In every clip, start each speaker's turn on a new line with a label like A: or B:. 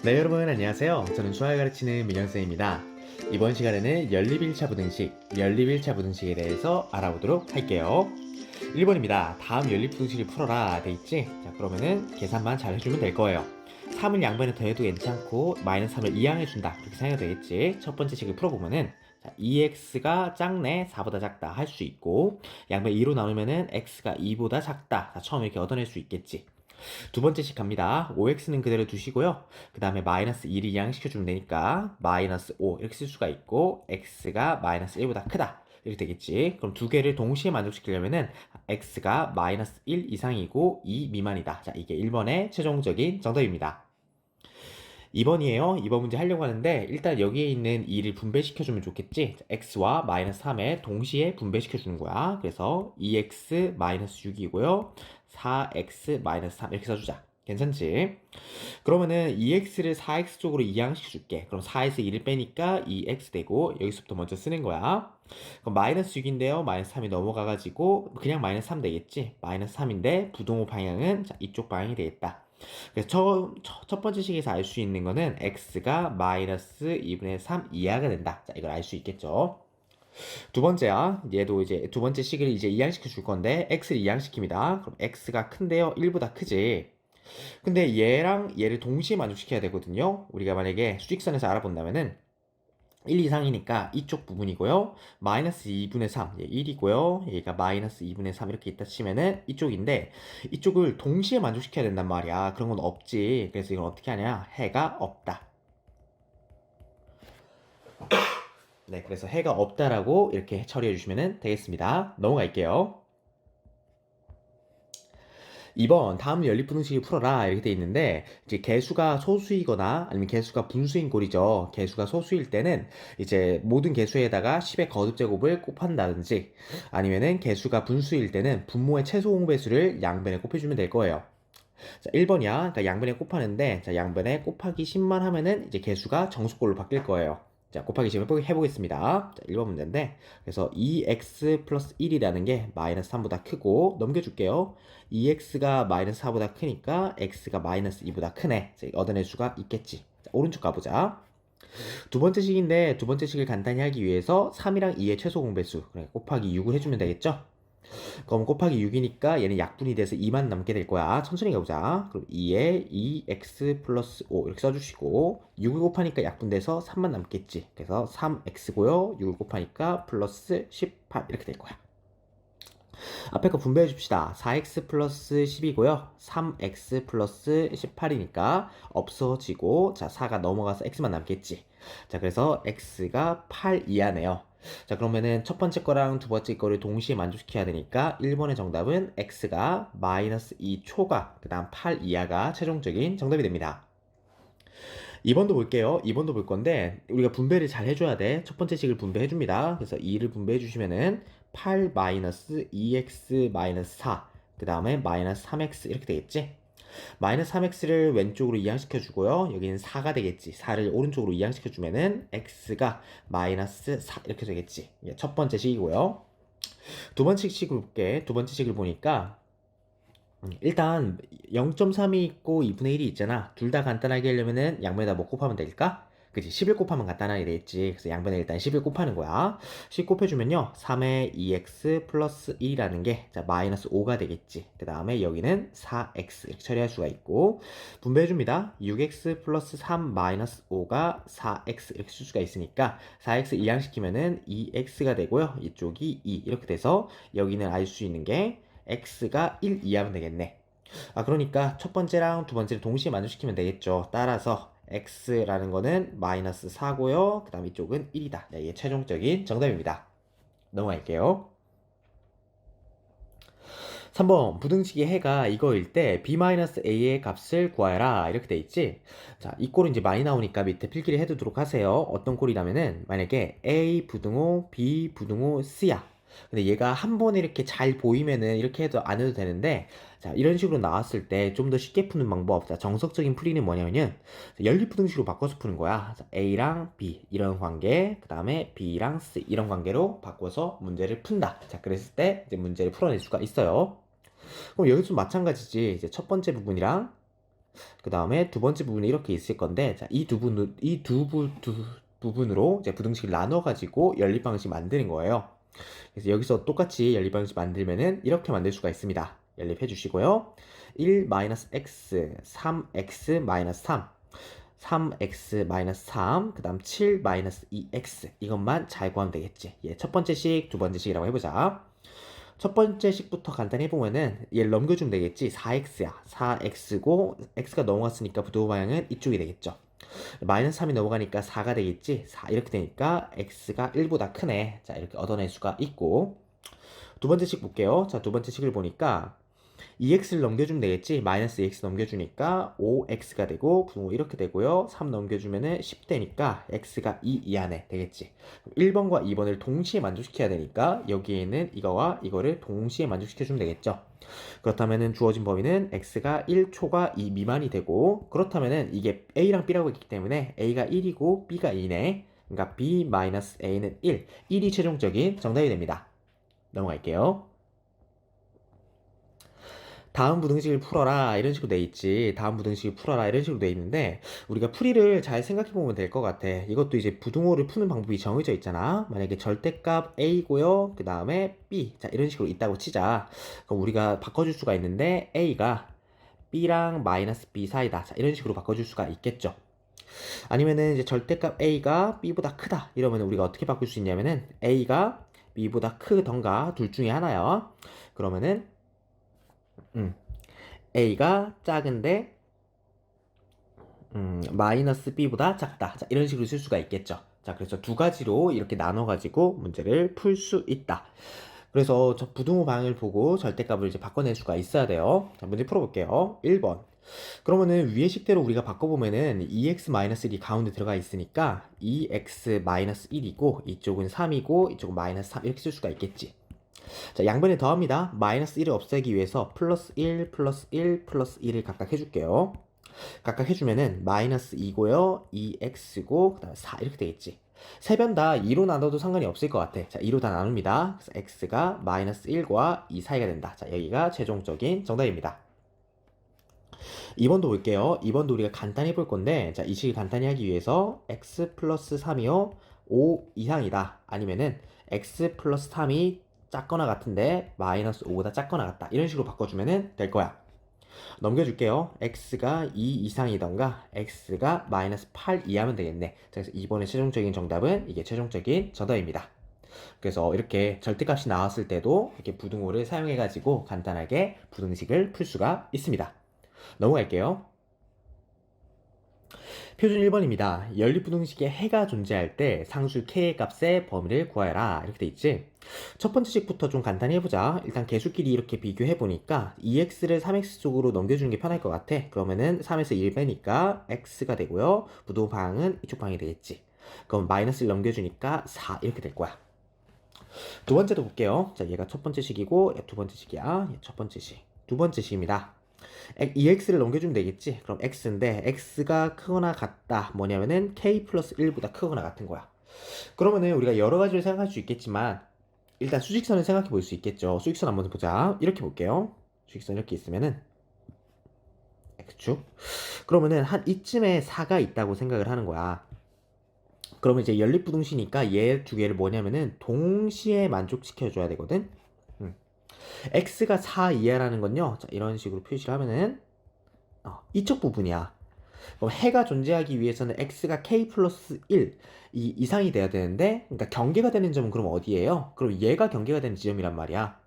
A: 네, 여러분 안녕하세요. 저는 수학을 가르치는 민현쌤입니다. 이번 시간에는 연립 1차 부등식에 대해서 알아보도록 할게요. 1번입니다. 다음 연립부등식을 풀어라 돼 있지? 자, 그러면은 계산만 잘 해주면 될 거예요. 3을 양변에 더해도 괜찮고 마이너스 3을 이항해준다 이렇게 생각해도 되겠지? 첫 번째 식을 풀어보면은 자, 2x가 작네 4보다 작다 할 수 있고 양변 2로 나누면은 x가 2보다 작다. 자, 처음 이렇게 얻어낼 수 있겠지? 두 번째씩 갑니다. 5x는 그대로 두시고요. 그 다음에 마이너스 1을 이항시켜주면 되니까 마이너스 5 이렇게 쓸 수가 있고 x가 마이너스 1보다 크다 이렇게 되겠지. 그럼 두 개를 동시에 만족시키려면은 x가 마이너스 1 이상이고 2 미만이다. 자, 이게 1번의 최종적인 정답입니다. 2번이에요. 2번 문제 하려고 하는데 일단 여기에 있는 2를 분배시켜주면 좋겠지. x와 마이너스 3에 동시에 분배시켜주는 거야. 그래서 2x 마이너스 6이고요. 4x 마이너스 3 이렇게 써주자. 괜찮지? 그러면은 2x를 4x 쪽으로 이항시켜줄게. 그럼 4에서 2를 빼니까 2x 되고 여기서부터 먼저 쓰는 거야. 그럼 마이너스 6인데요. 마이너스 3이 넘어가가지고 그냥 마이너스 3 되겠지? 마이너스 3인데 부동호 방향은 자, 이쪽 방향이 되겠다. 그래서 첫 번째 식에서 알 수 있는 거는 x가 마이너스 2분의 3 이하가 된다. 자, 이걸 알 수 있겠죠. 두 번째야. 얘도 이제 두 번째 식을 이제 이항시켜 줄 건데 x를 이항시킵니다. 그럼 x가 큰데요. 1보다 크지. 근데 얘랑 얘를 동시에 만족시켜야 되거든요. 우리가 만약에 수직선에서 알아본다면은 1 이상이니까 이쪽 부분이고요. 마이너스 2분의 3, 얘 1이고요. 얘가 마이너스 2분의 3 이렇게 있다 치면은 이쪽인데 이쪽을 동시에 만족시켜야 된단 말이야. 그런 건 없지. 그래서 이건 어떻게 하냐? 해가 없다. 네, 그래서 해가 없다라고 이렇게 처리해 주시면 되겠습니다. 넘어갈게요. 2번 다음 연립분식을 풀어라 이렇게 돼 있는데 이제 개수가 소수이거나 아니면 개수가 분수인 꼴이죠. 개수가 소수일 때는 이제 모든 개수에다가 10의 거듭제곱을 곱한다든지 아니면은 개수가 분수일 때는 분모의 최소 공배수를 양변에 곱해주면 될 거예요. 자, 1번이야. 그러니까 양변에 곱하는데 자, 양변에 곱하기 10만 하면은 이제 개수가 정수꼴로 바뀔 거예요. 자, 곱하기 10 해보겠습니다. 자, 1번 문제인데 그래서 2x 플러스 1이라는 게 마이너스 3보다 크고 넘겨줄게요. 2x가 마이너스 4보다 크니까 x가 마이너스 2보다 크네. 자, 얻어낼 수가 있겠지. 자, 오른쪽 가보자. 두 번째 식인데 두 번째 식을 간단히 하기 위해서 3이랑 2의 최소 공배수 그러니까 곱하기 6을 해주면 되겠죠. 그럼 곱하기 6이니까 얘는 약분이 돼서 2만 남게 될 거야. 천천히 가보자. 그럼 2에 2x 플러스 5 이렇게 써주시고 6을 곱하니까 약분돼서 3만 남겠지. 그래서 3x고요. 6을 곱하니까 플러스 18 이렇게 될 거야. 앞에 거 분배해 줍시다. 4x 플러스 10이고요. 3x 플러스 18이니까 없어지고 자 4가 넘어가서 x만 남겠지. 자 그래서 x가 8 이하네요. 자 그러면은 첫 번째 거랑 두 번째 거를 동시에 만족시켜야 되니까 1번의 정답은 x가 마이너스 2 초가 그 다음 8 이하가 최종적인 정답이 됩니다. 2번도 볼게요. 2번도 볼 건데 우리가 분배를 잘 해줘야 돼. 첫 번째 식을 분배해 줍니다. 그래서 2를 분배해 주시면은 8 마이너스 2x 마이너스 4, 그 다음에 마이너스 3x 이렇게 되겠지? 마이너스 3x를 왼쪽으로 이항시켜 주고요. 여기는 4가 되겠지. 4를 오른쪽으로 이항시켜 주면은 x가 마이너스 4 이렇게 되겠지. 이게 첫 번째 식이고요. 두 번째 식을 볼게. 두 번째 식을 보니까 일단 0.3이 있고 2분의 1이 있잖아. 둘 다 간단하게 하려면은 양변에다 뭐 곱하면 될까? 그치, 10을 곱하면 간단하게 되겠지. 그래서 양변에 일단 10을 곱하는 거야. 10 곱해주면요 3의 2x 플러스 1이라는 게 자, 마이너스 5가 되겠지. 그 다음에 여기는 4x 이렇게 처리할 수가 있고 분배해줍니다. 6x 플러스 3 마이너스 5가 4x 이렇게 쓸 수가 있으니까 4x 이항시키면은 2x가 되고요. 이쪽이 2 이렇게 돼서 여기는 알 수 있는 게 x가 1 이하면 되겠네. 아 그러니까 첫 번째랑 두 번째를 동시에 만족시키면 되겠죠. 따라서 x라는 거는 마이너스 4고요. 그 다음 이쪽은 1이다. 네, 이게 최종적인 정답입니다. 넘어갈게요. 3번 부등식의 해가 이거일 때 b-a의 값을 구하여라 이렇게 돼 있지. 자, 이 꼴은 이제 많이 나오니까 밑에 필기를 해두도록 하세요. 어떤 꼴이라면은 만약에 a 부등호 b 부등호 c야. 근데 얘가 한 번에 이렇게 잘 보이면은 이렇게 해도 안 해도 되는데 자 이런 식으로 나왔을 때 좀 더 쉽게 푸는 방법. 자 정석적인 풀이는 뭐냐면은 연립부등식으로 바꿔서 푸는 거야. 자, a랑 b 이런 관계, 그 다음에 b랑 c 이런 관계로 바꿔서 문제를 푼다. 자 그랬을 때 이제 문제를 풀어낼 수가 있어요. 그럼 여기서 마찬가지지. 이제 첫 번째 부분이랑 그 다음에 두 번째 부분이 이렇게 있을 건데, 자, 두 부분으로 이제 부등식을 나눠가지고 연립방식 만드는 거예요. 그래서 여기서 똑같이 연립방식 만들면은 이렇게 만들 수가 있습니다. 연립해 주시고요. 1-x, 3x-3, 3x-3, 그 다음 7-2x 이것만 잘 구하면 되겠지. 예, 첫 번째 식, 두 번째 식이라고 해보자. 첫 번째 식부터 간단히 해보면은 얘를 넘겨주면 되겠지. 4x야. 4x고 x가 넘어갔으니까 부도 방향은 이쪽이 되겠죠. 마이너스 3이 넘어가니까 4가 되겠지. 4 이렇게 되니까 x가 1보다 크네. 자, 이렇게 얻어낼 수가 있고, 두 번째 식 볼게요. 자, 두 번째 식을 보니까 2x를 넘겨주면 되겠지. 마이너스 2x 넘겨주니까 5x가 되고, 부등호 이렇게 되고요. 3 넘겨주면은 10 되니까 x가 2 이하네 되겠지. 1번과 2번을 동시에 만족시켜야 되니까 여기에는 이거와 이거를 동시에 만족시켜주면 되겠죠. 그렇다면은 주어진 범위는 x가 1초과 2 미만이 되고, 그렇다면은 이게 a랑 b라고 했기 때문에 a가 1이고 b가 2네. 그러니까 b-a는 1. 1이 최종적인 정답이 됩니다. 넘어갈게요. 다음 부등식을 풀어라 이런 식으로 돼 있지. 다음 부등식을 풀어라 이런 식으로 돼 있는데, 우리가 풀이를 잘 생각해 보면 될 것 같아. 이것도 이제 부등호를 푸는 방법이 정해져 있잖아. 만약에 절대값 a고요, 그 다음에 b, 자 이런 식으로 있다고 치자. 그럼 우리가 바꿔줄 수가 있는데 a가 b랑 마이너스 b 사이다, 자 이런 식으로 바꿔줄 수가 있겠죠. 아니면은 이제 절대값 a가 b보다 크다 이러면 우리가 어떻게 바꿀 수 있냐면은 a가 b보다 크던가 둘 중에 하나요. 그러면은 음, a가 작은데 마이너스 b보다 작다. 자, 이런 식으로 쓸 수가 있겠죠. 자, 그래서 두 가지로 이렇게 나눠가지고 문제를 풀 수 있다. 그래서 저 부등호 방향을 보고 절대값을 이제 바꿔낼 수가 있어야 돼요. 자, 문제 풀어볼게요. 1번. 그러면은 위의 식대로 우리가 바꿔보면은 2x-1이 가운데 들어가 있으니까 2x-1이고 이쪽은 3이고 이쪽은 마이너스 3 이렇게 쓸 수가 있겠지. 자, 양변에 더합니다. 마이너스 1을 없애기 위해서 플러스 1, 플러스 1, 플러스 1을 각각 해줄게요. 각각 해주면은 마이너스 2고요, 2x고, 그 다음에 4 이렇게 되겠지. 세 변 다 2로 나눠도 상관이 없을 것 같아. 자, 2로 다 나눕니다. 그래서 x가 마이너스 1과 2 사이가 된다. 자, 여기가 최종적인 정답입니다. 2번도 볼게요. 2번도 우리가 간단히 볼 건데, 자, 이 식을 간단히 하기 위해서 x 플러스 3이요, 5 이상이다. 아니면은 x 플러스 3이 작거나 같은데 마이너스 5보다 작거나 같다. 이런 식으로 바꿔주면 될 거야. 넘겨줄게요. x가 2 이상이던가 x가 마이너스 8 이하면 되겠네. 그래서 이번에 최종적인 정답은 이게 최종적인 정답입니다. 그래서 이렇게 절대값이 나왔을 때도 이렇게 부등호를 사용해가지고 간단하게 부등식을 풀 수가 있습니다. 넘어갈게요. 표준 1번입니다. 연립부등식에 해가 존재할 때 상수 k의 값의 범위를 구하여라 이렇게 돼 있지. 첫 번째 식부터 좀 간단히 해보자. 일단 개수끼리 이렇게 비교해보니까 2x를 3x 쪽으로 넘겨주는 게 편할 것 같아. 그러면은 3에서 1 빼니까 x가 되고요. 부등호 방향은 이쪽 방향이 되겠지. 그럼 마이너스를 넘겨주니까 4 이렇게 될 거야. 두 번째도 볼게요. 자, 얘가 첫 번째 식이고 두 번째 식이야. 첫 번째 식. 두 번째 식입니다. 2x를 넘겨주면 되겠지. 그럼 x인데 x가 크거나 같다. 뭐냐면은 k 플러스 1보다 크거나 같은 거야. 그러면은 우리가 여러 가지를 생각할 수 있겠지만 일단 수직선을 생각해 볼 수 있겠죠. 수직선 한번 보자. 이렇게 볼게요. 수직선 이렇게 있으면은 x축. 그러면은 한 이쯤에 4가 있다고 생각을 하는 거야. 그러면 이제 연립부등식이니까 얘 두 개를 뭐냐면은 동시에 만족시켜 줘야 되거든. x가 4 이하라는 건요. 자, 이런 식으로 표시를 하면은 이쪽 부분이야. 그럼 해가 존재하기 위해서는 x가 k 플러스 1 이 이상이 돼야 되는데, 그러니까 경계가 되는 점은 그럼 어디예요? 그럼 얘가 경계가 되는 지점이란 말이야.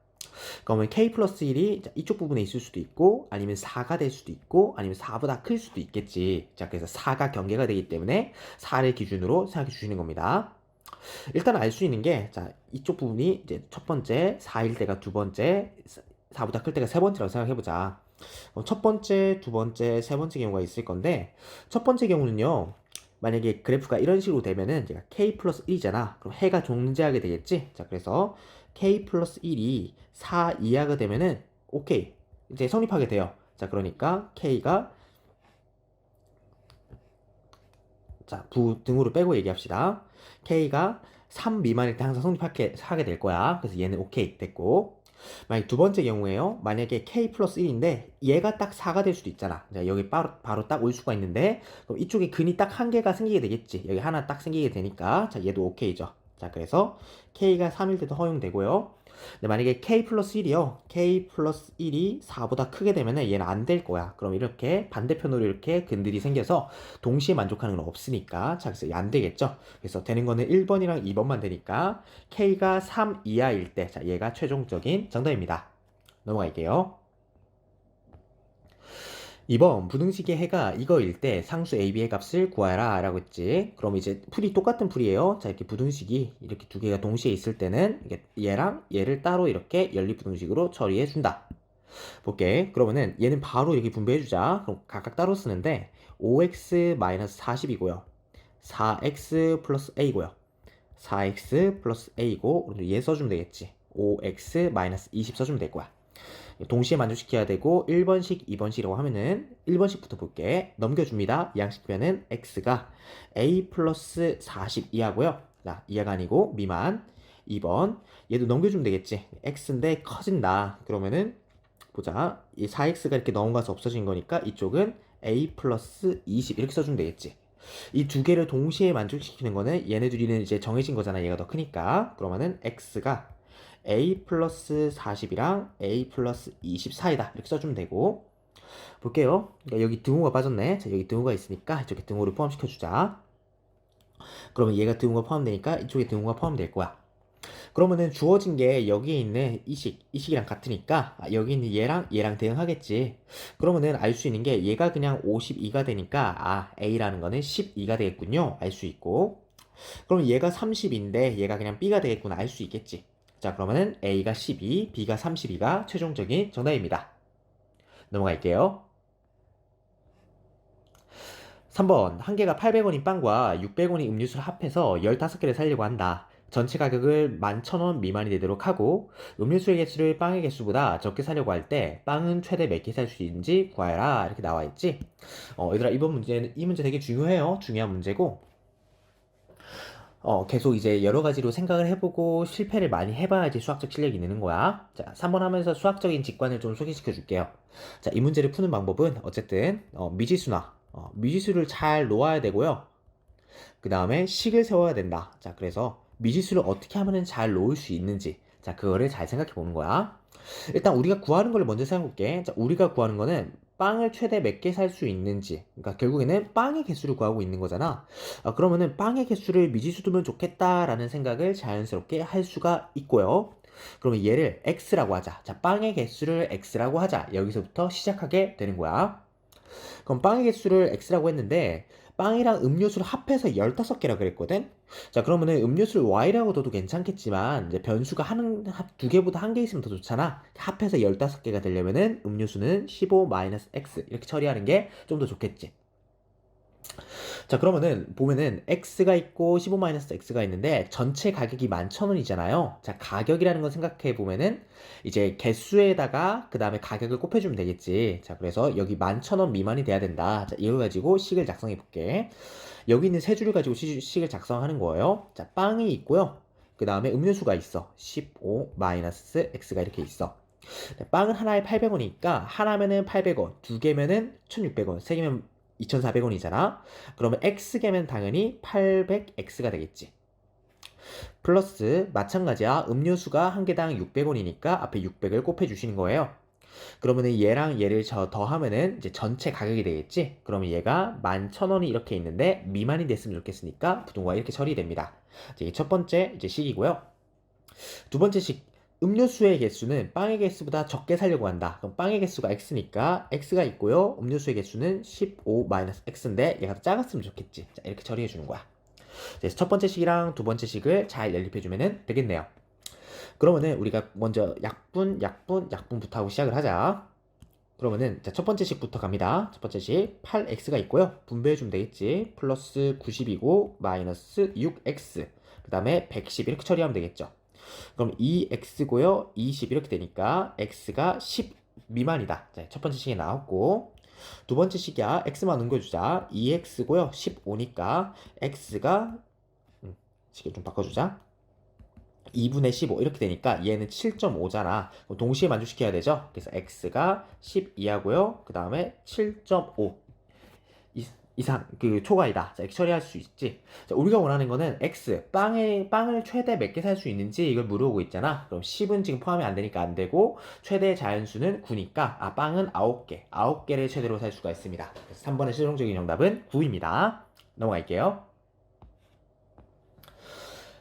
A: 그러면 k 플러스 1이 이쪽 부분에 있을 수도 있고, 아니면 4가 될 수도 있고, 아니면 4보다 클 수도 있겠지. 자, 그래서 4가 경계가 되기 때문에 4를 기준으로 생각해 주시는 겁니다. 일단 알 수 있는 게, 자, 이쪽 부분이 이제 첫 번째, 4일 때가 두 번째, 4보다 클 때가 세 번째라고 생각해보자. 첫 번째, 두 번째, 세 번째 경우가 있을 건데, 첫 번째 경우는요, 만약에 그래프가 이런 식으로 되면은 제가 k 플러스 1이잖아. 그럼 해가 존재하게 되겠지? 자, 그래서 k 플러스 1이 4 이하가 되면은 오케이. 이제 성립하게 돼요. 자, 그러니까 k가 자, 부등호를 빼고 얘기합시다. k가 3 미만일 때 항상 성립하게 될 거야. 그래서 얘는 오케이 됐고, 만약 두 번째 경우에요. 만약에 k 플러스 1인데 얘가 딱 4가 될 수도 있잖아. 자, 여기 바로 딱 올 수가 있는데 그럼 이쪽에 근이 딱 한 개가 생기게 되겠지. 여기 하나 딱 생기게 되니까 자, 얘도 오케이죠. 자, 그래서 k가 3일 때도 허용되고요. 근데 만약에 k 플러스 1이요. k 플러스 1이 4보다 크게 되면은 얘는 안 될 거야. 그럼 이렇게 반대편으로 이렇게 근들이 생겨서 동시에 만족하는 건 없으니까 자, 그래서 안 되겠죠. 그래서 되는 거는 1번이랑 2번만 되니까 k가 3 이하일 때 자, 얘가 최종적인 정답입니다. 넘어갈게요. 2번 부등식의 해가 이거일 때 상수 AB의 값을 구하라 라고 했지. 그럼 이제 풀이 똑같은 풀이에요. 자, 이렇게 부등식이 이렇게 두 개가 동시에 있을 때는 얘랑 얘를 따로 이렇게 연립부등식으로 처리해 준다. 볼게. 그러면은 얘는 바로 이렇게 분배해 주자. 그럼 각각 따로 쓰는데 5x-40이고요. 4x 플러스 a고요. 4x 플러스 a고 얘 써주면 되겠지. 5x-20 써주면 될 거야. 동시에 만족시켜야 되고 1번식, 2번식이라고 하면은 1번식부터 볼게. 넘겨줍니다. 양식변은 x가 a 플러스 40 이하고요. 자, 이하가 아니고 미만. 2번 얘도 넘겨주면 되겠지. x인데 커진다. 그러면은 보자. 이 4x가 이렇게 넘어가서 없어진 거니까 이쪽은 a 플러스 20 이렇게 써주면 되겠지. 이 두 개를 동시에 만족시키는 거는 얘네 둘이는 이제 정해진 거잖아. 얘가 더 크니까. 그러면은 x가 a 플러스 40이랑 a 플러스 24이다. 이렇게 써주면 되고. 볼게요. 그러니까 여기 등호가 빠졌네. 자, 여기 등호가 있으니까 이쪽에 등호를 포함시켜주자. 그러면 얘가 등호가 포함되니까 이쪽에 등호가 포함될 거야. 그러면은 주어진 게 여기에 있는 이 식이랑 같으니까 여기 있는 얘랑 대응하겠지. 그러면은 알 수 있는 게 얘가 그냥 52가 되니까 a라는 거는 12가 되겠군요. 알 수 있고. 그럼 얘가 30인데 얘가 그냥 b가 되겠구나 알 수 있겠지. 자, 그러면은 a가 12, b가 32가 최종적인 정답입니다. 넘어갈게요. 3번 한 개가 800원인 빵과 600원인 음료수를 합해서 15개를 사려고 한다. 전체 가격을 11,000원 미만이 되도록 하고 음료수의 개수를 빵의 개수보다 적게 사려고 할 때 빵은 최대 몇 개 살 수 있는지 구하라 이렇게 나와 있지. 얘들아 이번 문제는 이 문제 되게 중요해요. 중요한 문제고 계속 이제 여러 가지로 생각을 해보고 실패를 많이 해봐야지 수학적 실력이 느는 거야. 자, 3번 하면서 수학적인 직관을 좀 소개시켜 줄게요. 자, 이 문제를 푸는 방법은 어쨌든 미지수나 미지수를 잘 놓아야 되고요. 그 다음에 식을 세워야 된다. 자, 그래서 미지수를 어떻게 하면 잘 놓을 수 있는지 자, 그거를 잘 생각해 보는 거야. 일단 우리가 구하는 걸 먼저 생각해 볼게. 자, 우리가 구하는 거는 빵을 최대 몇 개 살 수 있는지. 그러니까 결국에는 빵의 개수를 구하고 있는 거잖아. 그러면은 빵의 개수를 미지수 두면 좋겠다라는 생각을 자연스럽게 할 수가 있고요. 그러면 얘를 x라고 하자. 자, 빵의 개수를 x라고 하자. 여기서부터 시작하게 되는 거야. 그럼 빵의 개수를 x라고 했는데 빵이랑 음료수를 합해서 15개라 그랬거든? 자, 그러면은 음료수를 y라고 둬도 괜찮겠지만 이제 변수가 두 개보다 한 개 있으면 더 좋잖아. 합해서 15개가 되려면은 음료수는 15-x 이렇게 처리하는 게 좀 더 좋겠지. 자, 그러면은 보면은 x가 있고 15-x가 있는데 전체 가격이 11,000원이잖아요. 자, 가격이라는 건 생각해 보면은 이제 개수에다가 그 다음에 가격을 곱해주면 되겠지. 자, 그래서 여기 11,000원 미만이 돼야 된다. 자, 이걸 가지고 식을 작성해 볼게. 여기 있는 세 줄을 가지고 식을 작성하는 거예요. 자, 빵이 있고요. 그 다음에 음료수가 있어. 15-x가 이렇게 있어. 빵은 하나에 800원이니까 하나면은 800원, 두 개면은 1600원, 세 개면 2400원이잖아. 그러면 x개면 당연히 800x가 되겠지. 플러스 마찬가지야. 음료수가 한 개당 600원이니까 앞에 600을 곱해 주시는 거예요. 그러면은 얘랑 얘를 더하면은 이제 전체 가격이 되겠지. 그러면 얘가 11,000원이 이렇게 있는데 미만이 됐으면 좋겠으니까 부등호가 이렇게 처리됩니다. 이게 첫 번째 이제 식이고요. 두 번째 식 음료수의 개수는 빵의 개수보다 적게 사려고 한다. 그럼 빵의 개수가 x니까 x가 있고요. 음료수의 개수는 15-x인데 얘가 더 작았으면 좋겠지. 자, 이렇게 처리해 주는 거야. 그래서 첫 번째 식이랑 두 번째 식을 잘 연립해 주면 되겠네요. 그러면은 우리가 먼저 약분부터 하고 시작을 하자. 그러면은 자, 첫 번째 식부터 갑니다. 첫 번째 식 8x가 있고요. 분배해 주면 되겠지. 플러스 90이고 마이너스 6x 그 다음에 110 이렇게 처리하면 되겠죠. 그럼 2x고요. 20 이렇게 되니까 x가 10 미만이다. 자, 첫 번째 식이 나왔고 두 번째 식이야. x만 옮겨주자. 2x고요. 15니까 x가 식을 좀 바꿔주자. 2분의 15 이렇게 되니까 얘는 7.5잖아. 동시에 만족시켜야 되죠. 그래서 x가 12하고요. 그 다음에 7.5 이상 그 초과이다. 자, 이렇게 처리할 수 있지. 자, 우리가 원하는 거는 x 빵을 최대 몇 개 살 수 있는지 이걸 물어보고 있잖아. 그럼 10은 지금 포함이 안 되니까 안 되고 최대 자연수는 9니까 빵은 9개를 최대로 살 수가 있습니다. 그래서 3번의 최종적인 정답은 9입니다. 넘어갈게요.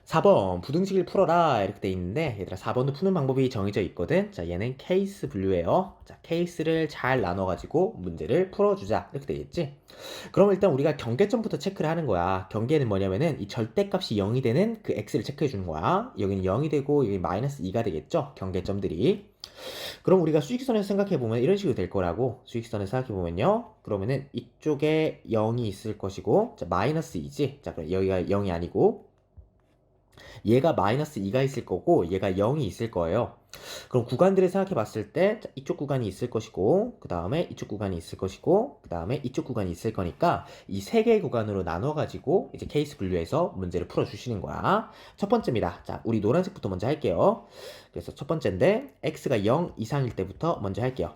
A: 4번 부등식을 풀어라 이렇게 돼 있는데 얘들아 4번도 푸는 방법이 정해져 있거든. 자, 얘는 케이스 분류예요. 자, 케이스를 잘 나눠 가지고 문제를 풀어주자 이렇게 돼 있지. 그럼 일단 우리가 경계점부터 체크를 하는 거야. 경계는 뭐냐면은 이 절대값이 0이 되는 그 x를 체크해 주는 거야. 여기는 0이 되고 여기 마이너스 2가 되겠죠, 경계점들이. 그럼 우리가 수직선에서 생각해 보면 이런 식으로 될 거라고. 수직선에서 생각해 보면요, 그러면은 이쪽에 0이 있을 것이고, 자, 마이너스 2지. 자, 그럼 여기가 0이 아니고 얘가 마이너스 2가 있을 거고 얘가 0이 있을 거예요. 그럼 구간들을 생각해 봤을 때 이쪽 구간이 있을 것이고 그 다음에 이쪽 구간이 있을 것이고 그 다음에 이쪽 구간이 있을 거니까 이 세 개의 구간으로 나눠 가지고 이제 케이스 분류해서 문제를 풀어 주시는 거야. 첫 번째입니다. 자, 우리 노란색부터 먼저 할게요. 그래서 첫 번째인데 x가 0 이상일 때부터 먼저 할게요.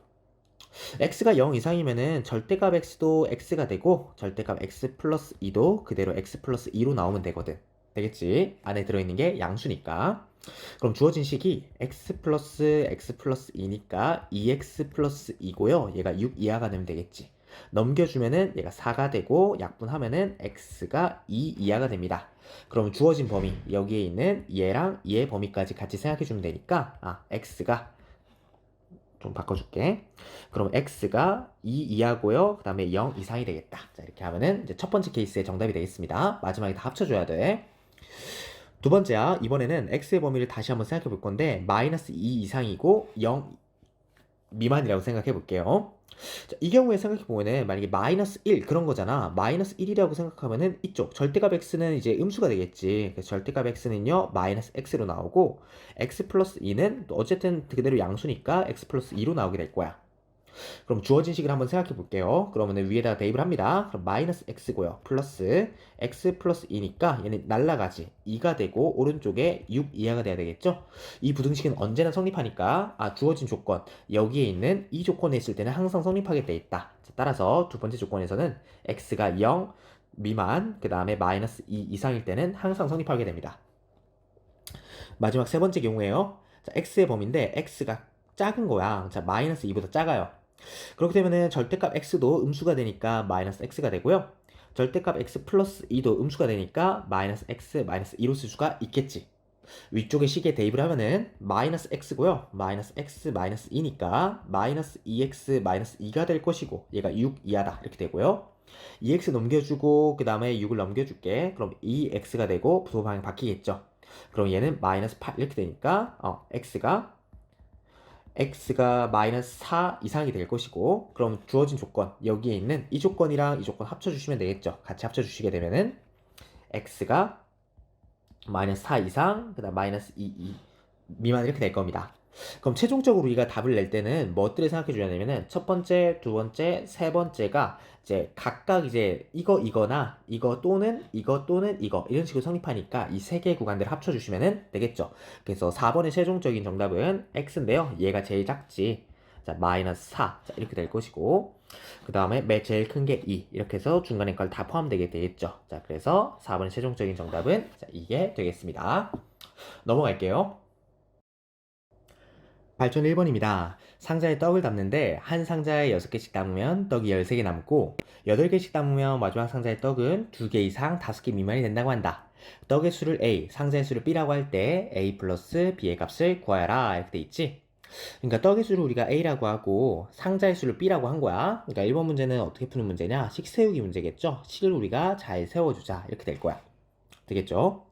A: x가 0 이상이면은 절대값 x도 x가 되고 절대값 x 플러스 2도 그대로 x 플러스 2로 나오면 되거든. 되겠지? 안에 들어있는 게 양수니까. 그럼 주어진 식이 x 플러스 2니까 2x 플러스 2고요. 얘가 6 이하가 되면 되겠지. 넘겨주면은 얘가 4가 되고 약분하면은 x가 2 이하가 됩니다. 그럼 주어진 범위, 여기에 있는 얘랑 얘의 범위까지 같이 생각해주면 되니까 x가 좀 바꿔줄게. 그럼 x가 2 이하고요. 그 다음에 0 이상이 되겠다. 자, 이렇게 하면은 이제 첫 번째 케이스의 정답이 되겠습니다. 마지막에 다 합쳐줘야 돼. 두 번째야. 이번에는 x의 범위를 다시 한번 생각해 볼 건데 마이너스 2 이상이고 0 미만이라고 생각해 볼게요. 자, 이 경우에 생각해 보면은 만약에 마이너스 1 그런 거잖아. 마이너스 1이라고 생각하면은 이쪽 절대값 x는 이제 음수가 되겠지. 그래서 절대값 x는요 마이너스 x로 나오고 x 플러스 2는 어쨌든 그대로 양수니까 x 플러스 2로 나오게 될 거야. 그럼 주어진 식을 한번 생각해 볼게요. 그러면 위에다가 대입을 합니다. 그럼 마이너스 x고요. 플러스 x 플러스 2니까 얘는 날라가지. 2가 되고 오른쪽에 6 이하가 돼야 되겠죠? 이 부등식은 언제나 성립하니까 주어진 조건 여기에 있는 이 조건에 있을 때는 항상 성립하게 돼 있다. 자, 따라서 두 번째 조건에서는 x가 0 미만 그 다음에 마이너스 2 이상일 때는 항상 성립하게 됩니다. 마지막 세 번째 경우에요. 자, x의 범위인데 x가 작은 거야. 자, 마이너스 2보다 작아요. 그렇게 되면은 절대값 x도 음수가 되니까 마이너스 x가 되고요. 절대값 x 플러스 2도 음수가 되니까 마이너스 x 마이너스 2로 쓸 수가 있겠지. 위쪽에 식에 대입을 하면은 마이너스 x고요. 마이너스 x 마이너스 2니까 마이너스 2x 마이너스 2가 될 것이고 얘가 6 이하다 이렇게 되고요. 2x 넘겨주고 그 다음에 6을 넘겨줄게. 그럼 2x가 되고 부호 방향 바뀌겠죠. 그럼 얘는 마이너스 8 이렇게 되니까 x가 마이너스 4 이상이 될 것이고 그럼 주어진 조건 여기에 있는 이 조건이랑 이 조건 합쳐주시면 되겠죠. 같이 합쳐주시게 되면은 x가 마이너스 4 이상 그 다음 마이너스 2 미만 이렇게 될 겁니다. 그럼 최종적으로 우리가 답을 낼 때는 뭐들을 생각해 줘야 되냐면은 첫 번째, 두 번째, 세 번째가 이제 각각 이제 이거나 이거 또는 이거 또는 이거 이런 식으로 성립하니까 이 세 개의 구간들을 합쳐 주시면 되겠죠. 그래서 4번의 최종적인 정답은 x인데요. 얘가 제일 작지. 자, 마이너스 4. 자, 이렇게 될 것이고 그 다음에 제일 큰 게 2. 이렇게 해서 중간에 걸 다 포함되게 되겠죠. 자, 그래서 4번의 최종적인 정답은 이게 되겠습니다. 넘어갈게요. 발전 1번입니다. 상자에 떡을 담는데 한 상자에 6개씩 담으면 떡이 13개 남고 8개씩 담으면 마지막 상자의 떡은 2개 이상 5개 미만이 된다고 한다. 떡의 수를 A, 상자의 수를 B라고 할 때 A 플러스 B의 값을 구하여라 이렇게 돼 있지. 그러니까 떡의 수를 우리가 A라고 하고 상자의 수를 B라고 한 거야. 그러니까 1번 문제는 어떻게 푸는 문제냐? 식 세우기 문제겠죠? 식을 우리가 잘 세워주자 이렇게 될 거야. 되겠죠?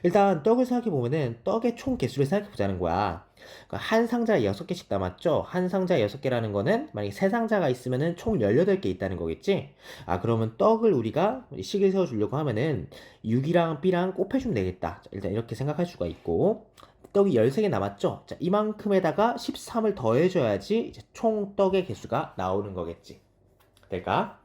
A: 일단 떡을 생각해 보면은 떡의 총 개수를 생각해 보자는 거야. 그러니까 한 상자에 6개씩 담았죠? 한 상자에 6개라는 거는 만약에 세 상자가 있으면은 총 18개 있다는 거겠지? 그러면 떡을 우리가 식을 세워 주려고 하면은 6이랑 B랑 곱해주면 되겠다. 자, 일단 이렇게 생각할 수가 있고 떡이 13개 남았죠? 자, 이만큼에다가 13을 더해줘야지 이제 총 떡의 개수가 나오는 거겠지. 될까?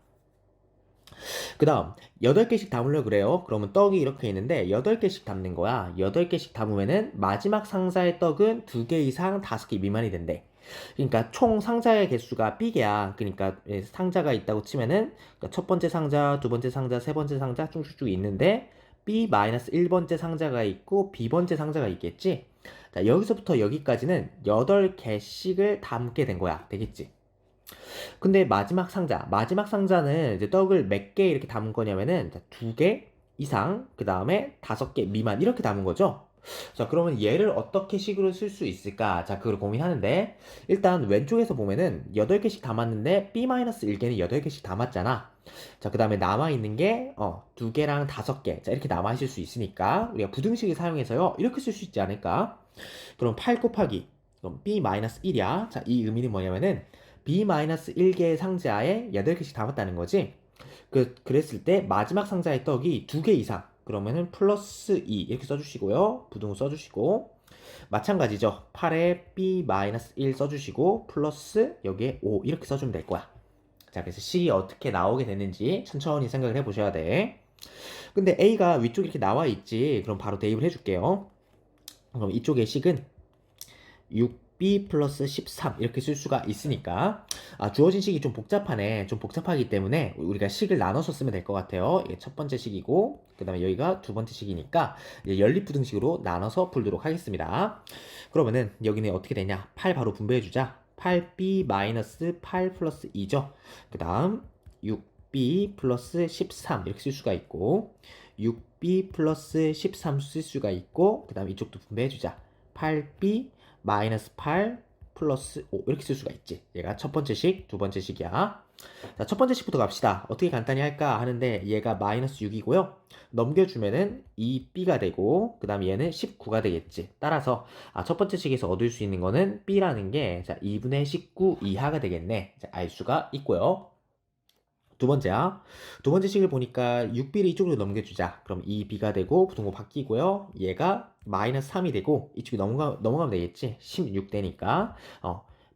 A: 그 다음 8개씩 담으려고 그래요. 그러면 떡이 이렇게 있는데 8개씩 담는 거야. 8개씩 담으면은 마지막 상자의 떡은 2개 이상 5개 미만이 된대. 그러니까 총 상자의 개수가 B개야. 그러니까 상자가 있다고 치면은 그러니까 첫 번째 상자, 두 번째 상자, 세 번째 상자 쭉쭉쭉 있는데 B-1번째 상자가 있고 B번째 상자가 있겠지. 자, 여기서부터 여기까지는 8개씩을 담게 된 거야. 되겠지? 근데 마지막 상자는 이제 떡을 몇 개 이렇게 담은 거냐면은 2개 이상, 그 다음에 5개 미만 이렇게 담은 거죠. 자, 그러면 얘를 어떻게 식으로 쓸 수 있을까? 자, 그걸 고민하는데 일단 왼쪽에서 보면은 8개씩 담았는데 B-1개는 8개씩 담았잖아. 자, 그 다음에 남아있는 게 2개랑 5개. 자, 이렇게 남아있을 수 있으니까 우리가 부등식을 사용해서요. 이렇게 쓸 수 있지 않을까? 그럼 8 곱하기 그럼 B-1이야. 자, 이 의미는 뭐냐면은 B-1개의 상자에 8개씩 담았다는 거지. 그랬을 때 마지막 상자의 떡이 2개 이상. 그러면은 플러스 2 이렇게 써주시고요. 부등호 써주시고. 마찬가지죠. 8에 B-1 써주시고 플러스 여기에 5 이렇게 써주면 될 거야. 자, 그래서 식이 어떻게 나오게 되는지 천천히 생각을 해보셔야 돼. 근데 A가 위쪽에 이렇게 나와 있지. 그럼 바로 대입을 해줄게요. 그럼 이쪽의 식은 6b 플러스 13 이렇게 쓸 수가 있으니까 주어진 식이 좀 복잡하네. 좀 복잡하기 때문에 우리가 식을 나눠서 쓰면 될 것 같아요. 이게 첫 번째 식이고 그 다음에 여기가 두 번째 식이니까 이제 연립부등식으로 나눠서 풀도록 하겠습니다. 그러면은 여기는 어떻게 되냐? 8 바로 분배해주자. 8b 마이너스 8 플러스 2죠. 그 다음 6b 플러스 13 이렇게 쓸 수가 있고 6b 플러스 13 쓸 수가 있고 그 다음 이쪽도 분배해주자. 8b 마이너스 8 플러스 5 이렇게 쓸 수가 있지. 얘가 첫 번째 식, 두 번째 식이야. 자, 첫 번째 식부터 갑시다. 어떻게 간단히 할까 하는데 얘가 마이너스 6이고요. 넘겨주면은 2b가 되고 그 다음에 얘는 19가 되겠지. 따라서 첫 번째 식에서 얻을 수 있는 거는 b라는 게 2분의 19 이하가 되겠네. 자, 알 수가 있고요. 두 번째야. 두 번째 식을 보니까 6b를 이쪽으로 넘겨주자. 그럼 2b가 되고 부등호 바뀌고요. 얘가 마이너스 3이 되고 이쪽이 넘어가면 되겠지. 16 되니까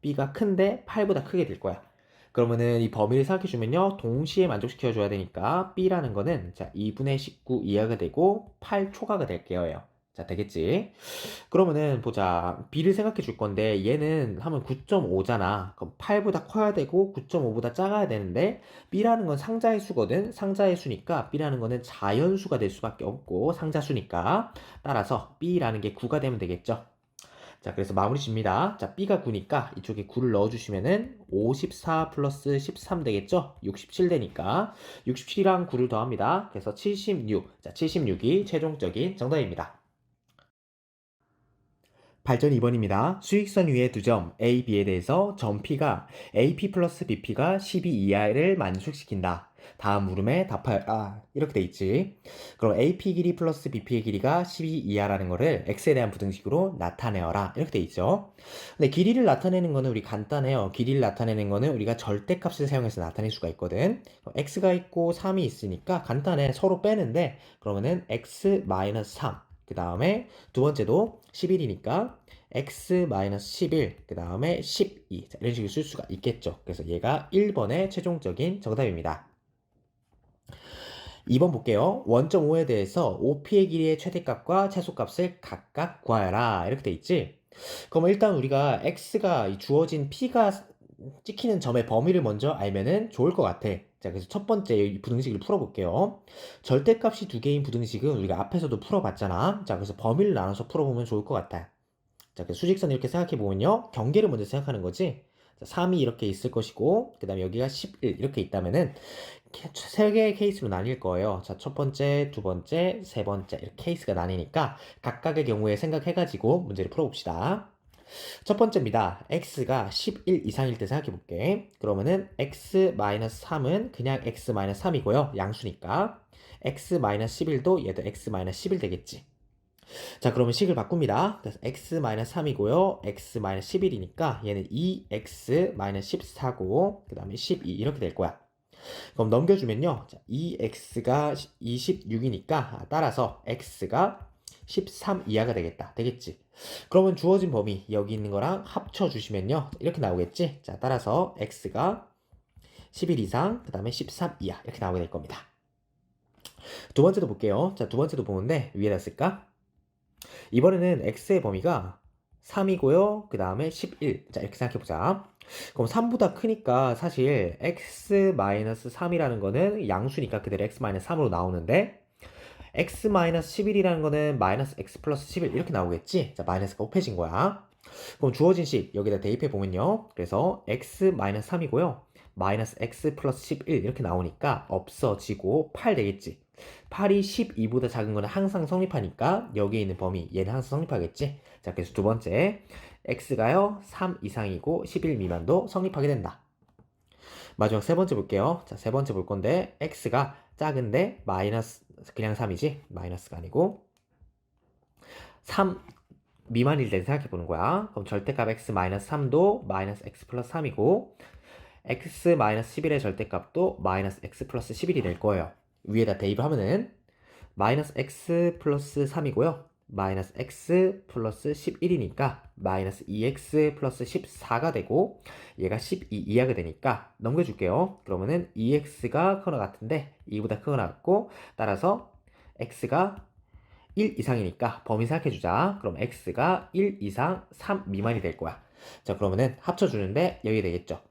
A: b가 큰데 8보다 크게 될 거야. 그러면은 이 범위를 생각해주면요. 동시에 만족시켜줘야 되니까 b라는 거는 2분의 19 이하가 되고 8 초과가 될 거예요. 자, 되겠지? 그러면은 보자. b를 생각해 줄 건데 얘는 하면 9.5잖아. 그럼 8보다 커야 되고 9.5보다 작아야 되는데 b라는 건 상자의 수거든. 상자의 수니까 b라는 거는 자연수가 될 수밖에 없고 상자수니까 따라서 b라는 게 9가 되면 되겠죠. 자, 그래서 마무리 집니다. 자, b가 9니까 이쪽에 9를 넣어주시면은 54 플러스 13 되겠죠? 67 되니까 67이랑 9를 더합니다. 그래서 76. 자, 76이 최종적인 정답입니다. 발전 2번입니다. 수익선 위에 두 점 A, B에 대해서 점 P가 AP 플러스 BP가 12 이하를 만족시킨다. 다음 물음에 답하여 이렇게 돼 있지. 그럼 AP 길이 플러스 BP의 길이가 12 이하라는 거를 X에 대한 부등식으로 나타내어라. 이렇게 돼 있죠. 근데 길이를 나타내는 거는 우리 간단해요. 길이를 나타내는 거는 우리가 절대값을 사용해서 나타낼 수가 있거든. X가 있고 3이 있으니까 간단해. 서로 빼는데 그러면은 X-3 그 다음에 두 번째도 11이니까 x-11 그 다음에 12 자, 이런 식으로 쓸 수가 있겠죠. 그래서 얘가 1번의 최종적인 정답입니다. 2번 볼게요. 원점 5에 대해서 OP의 길이의 최대값과 최소값을 각각 구하여라. 이렇게 돼 있지. 그럼 일단 우리가 x가 주어진 p가 찍히는 점의 범위를 먼저 알면은 좋을 것 같아. 자, 그래서 첫 번째 부등식을 풀어볼게요. 절대값이 두 개인 부등식은 우리가 앞에서도 풀어봤잖아. 자, 그래서 범위를 나눠서 풀어보면 좋을 것 같아. 자, 그 수직선 이렇게 생각해보면요. 경계를 먼저 생각하는 거지. 자, 3이 이렇게 있을 것이고, 그 다음에 여기가 11 이렇게 있다면은 세 개의 케이스로 나뉠 거예요. 자, 첫 번째, 두 번째, 세 번째 이렇게 케이스가 나뉘니까 각각의 경우에 생각해가지고 문제를 풀어봅시다. 첫 번째입니다. x가 11 이상일 때 생각해 볼게. 그러면은 x-3은 그냥 x-3이고요. 양수니까. x-11도 얘도 x-11 되겠지. 자, 그러면 식을 바꿉니다. 그래서 x-3이고요. x-11이니까 얘는 2x-14고 그 다음에 12 이렇게 될 거야. 그럼 넘겨주면요. 자, 2x가 26이니까 따라서 x가 13 이하가 되겠다. 되겠지? 그러면 주어진 범위 여기 있는 거랑 합쳐주시면요. 이렇게 나오겠지? 자, 따라서 x가 11 이상 그 다음에 13 이하 이렇게 나오게 될 겁니다. 두 번째도 볼게요. 자, 두 번째도 보는데 위에다 쓸까? 이번에는 x의 범위가 3이고요. 그 다음에 11. 자, 이렇게 생각해보자. 그럼 3보다 크니까 사실 x-3이라는 거는 양수니까 그대로 x-3으로 나오는데 x-11이라는 거는 마이너스 x 플러스 11 이렇게 나오겠지? 자, 마이너스가 곱해진 거야. 그럼 주어진 식 여기다 대입해 보면요. 그래서 x-3이고요. 마이너스 x 플러스 11 이렇게 나오니까 없어지고 8 되겠지. 8이 12보다 작은 거는 항상 성립하니까 여기에 있는 범위 얘는 항상 성립하겠지. 자, 그래서 두 번째 x가요 3 이상이고 11 미만도 성립하게 된다. 마지막 세 번째 볼게요. 자, 세 번째 볼 건데 x가 작은데 마이너스 그냥 3이지 마이너스가 아니고 3 미만일 때 생각해 보는 거야. 그럼 절대값 x 마이너스 3도 마이너스 x 플러스 3이고 x 마이너스 11의 절대값도 마이너스 x 플러스 11이 될 거예요. 위에다 대입을 하면은 마이너스 x 플러스 3이고요. 마이너스 x 플러스 11이니까 마이너스 2x 플러스 14가 되고 얘가 12 이하가 되니까 넘겨줄게요. 그러면은 2x가 크거나 같은데 2보다 크거나 같고 따라서 x가 1 이상이니까 범위 생각해주자. 그럼 x가 1 이상 3 미만이 될 거야. 자, 그러면은 합쳐주는데 여기 되겠죠.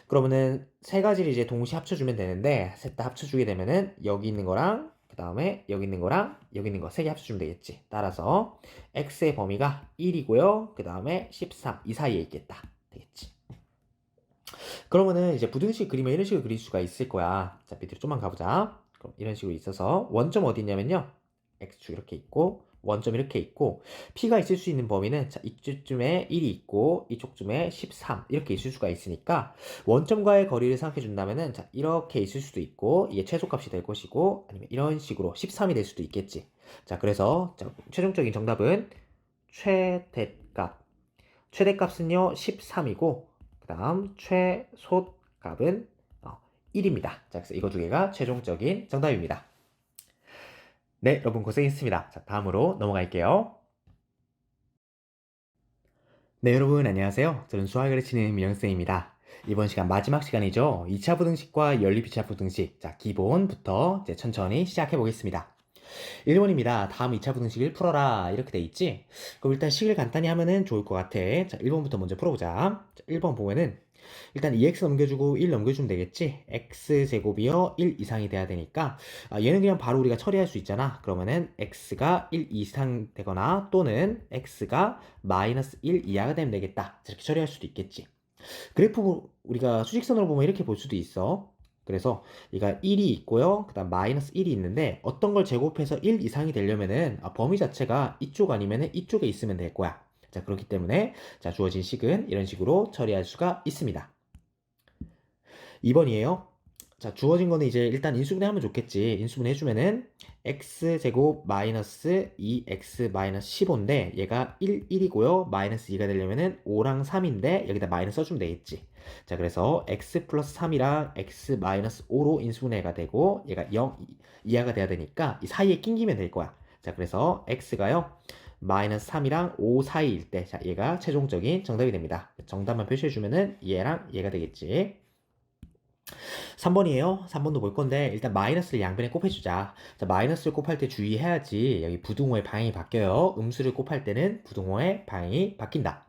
A: 그러면은 세 가지를 이제 동시에 합쳐주면 되는데 셋 다 합쳐주게 되면은 여기 있는 거랑 그 다음에 여기 있는 거랑 여기 있는 거 세 개 합쳐주면 되겠지. 따라서 x의 범위가 1이고요. 그 다음에 13 이 사이에 있겠다. 되겠지. 그러면은 이제 부등식 그리면 이런 식으로 그릴 수가 있을 거야. 자, 밑으로 좀만 가보자. 그럼 이런 식으로 있어서 원점 어디 있냐면요. x축 이렇게 있고 원점 이렇게 있고 p가 있을 수 있는 범위는 자, 이쪽쯤에 1이 있고 이쪽쯤에 13 이렇게 있을 수가 있으니까 원점과의 거리를 생각해 준다면은 자, 이렇게 있을 수도 있고 이게 최소값이 될 것이고 아니면 이런 식으로 13이 될 수도 있겠지. 자, 그래서 자, 최종적인 정답은 최대값은요 13이고 그 다음 최소값은 1입니다. 자, 그래서 이거 두 개가 최종적인 정답입니다. 네, 여러분 고생했습니다. 자, 다음으로 넘어갈게요. 네, 여러분 안녕하세요. 저는 수학을 가르치는 민영쌤입니다. 이번 시간 마지막 시간이죠. 2차 부등식과 연립 2차 부등식. 자, 기본부터 이제 천천히 시작해 보겠습니다. 1번입니다. 다음 2차 부등식을 풀어라. 이렇게 돼 있지? 그럼 일단 식을 간단히 하면은 좋을 것 같아. 자, 1번부터 먼저 풀어보자. 자, 1번 보면은 일단 2x 넘겨주고 1 넘겨주면 되겠지? x제곱이요 1 이상이 돼야 되니까 얘는 그냥 바로 우리가 처리할 수 있잖아. 그러면은 x가 1 이상 되거나 또는 x가 마이너스 1 이하가 되면 되겠다. 이렇게 처리할 수도 있겠지. 그래프 우리가 수직선으로 보면 이렇게 볼 수도 있어. 그래서 얘가 1이 있고요. 그 다음 마이너스 1이 있는데 어떤 걸 제곱해서 1 이상이 되려면은 범위 자체가 이쪽 아니면은 이쪽에 있으면 될 거야. 자, 그렇기 때문에 자, 주어진 식은 이런 식으로 처리할 수가 있습니다. 2번이에요. 자, 주어진 거는 이제 일단 인수분해 하면 좋겠지. 인수분해 해주면은 x제곱 마이너스 2x 마이너스 15인데 얘가 1, 1이고요. 마이너스 2가 되려면은 5랑 3인데 여기다 마이너스 써주면 되겠지. 자, 그래서 x 플러스 3이랑 x 마이너스 5로 인수분해가 되고 얘가 0 이하가 돼야 되니까 이 사이에 낑기면 될 거야. 자, 그래서 x가요. 마이너스 3이랑 5 사이일 때, 자, 얘가 최종적인 정답이 됩니다. 정답만 표시해주면은 얘랑 얘가 되겠지. 3번이에요. 3번도 볼 건데 일단 마이너스를 양변에 곱해주자. 자, 마이너스를 곱할 때 주의해야지 여기 부등호의 방향이 바뀌어요. 음수를 곱할 때는 부등호의 방향이 바뀐다.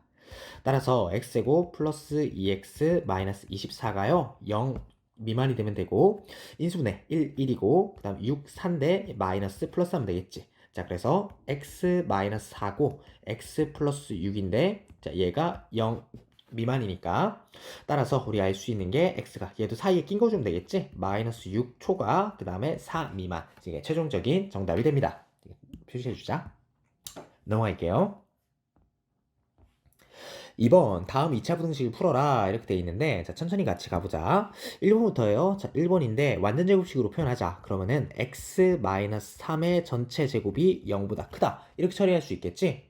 A: 따라서 x제곱 플러스 2x 마이너스 24가요 0 미만이 되면 되고 인수분해 1, 1이고 그 다음 6, 4인데 마이너스 플러스 하면 되겠지. 자, 그래서 x 마이너스 4고 x 플러스 6인데 자, 얘가 0 미만이니까 따라서 우리 알 수 있는 게 x가 얘도 사이에 낀 거 주면 되겠지. 마이너스 6 초과 그 다음에 4 미만 이게 최종적인 정답이 됩니다. 표시해 주자. 넘어갈게요. 2번 다음 2차 부등식을 풀어라 이렇게 돼 있는데 자, 천천히 같이 가보자. 1번부터예요. 자, 1번인데 완전 제곱식으로 표현하자. 그러면은 x-3의 전체 제곱이 0보다 크다 이렇게 처리할 수 있겠지.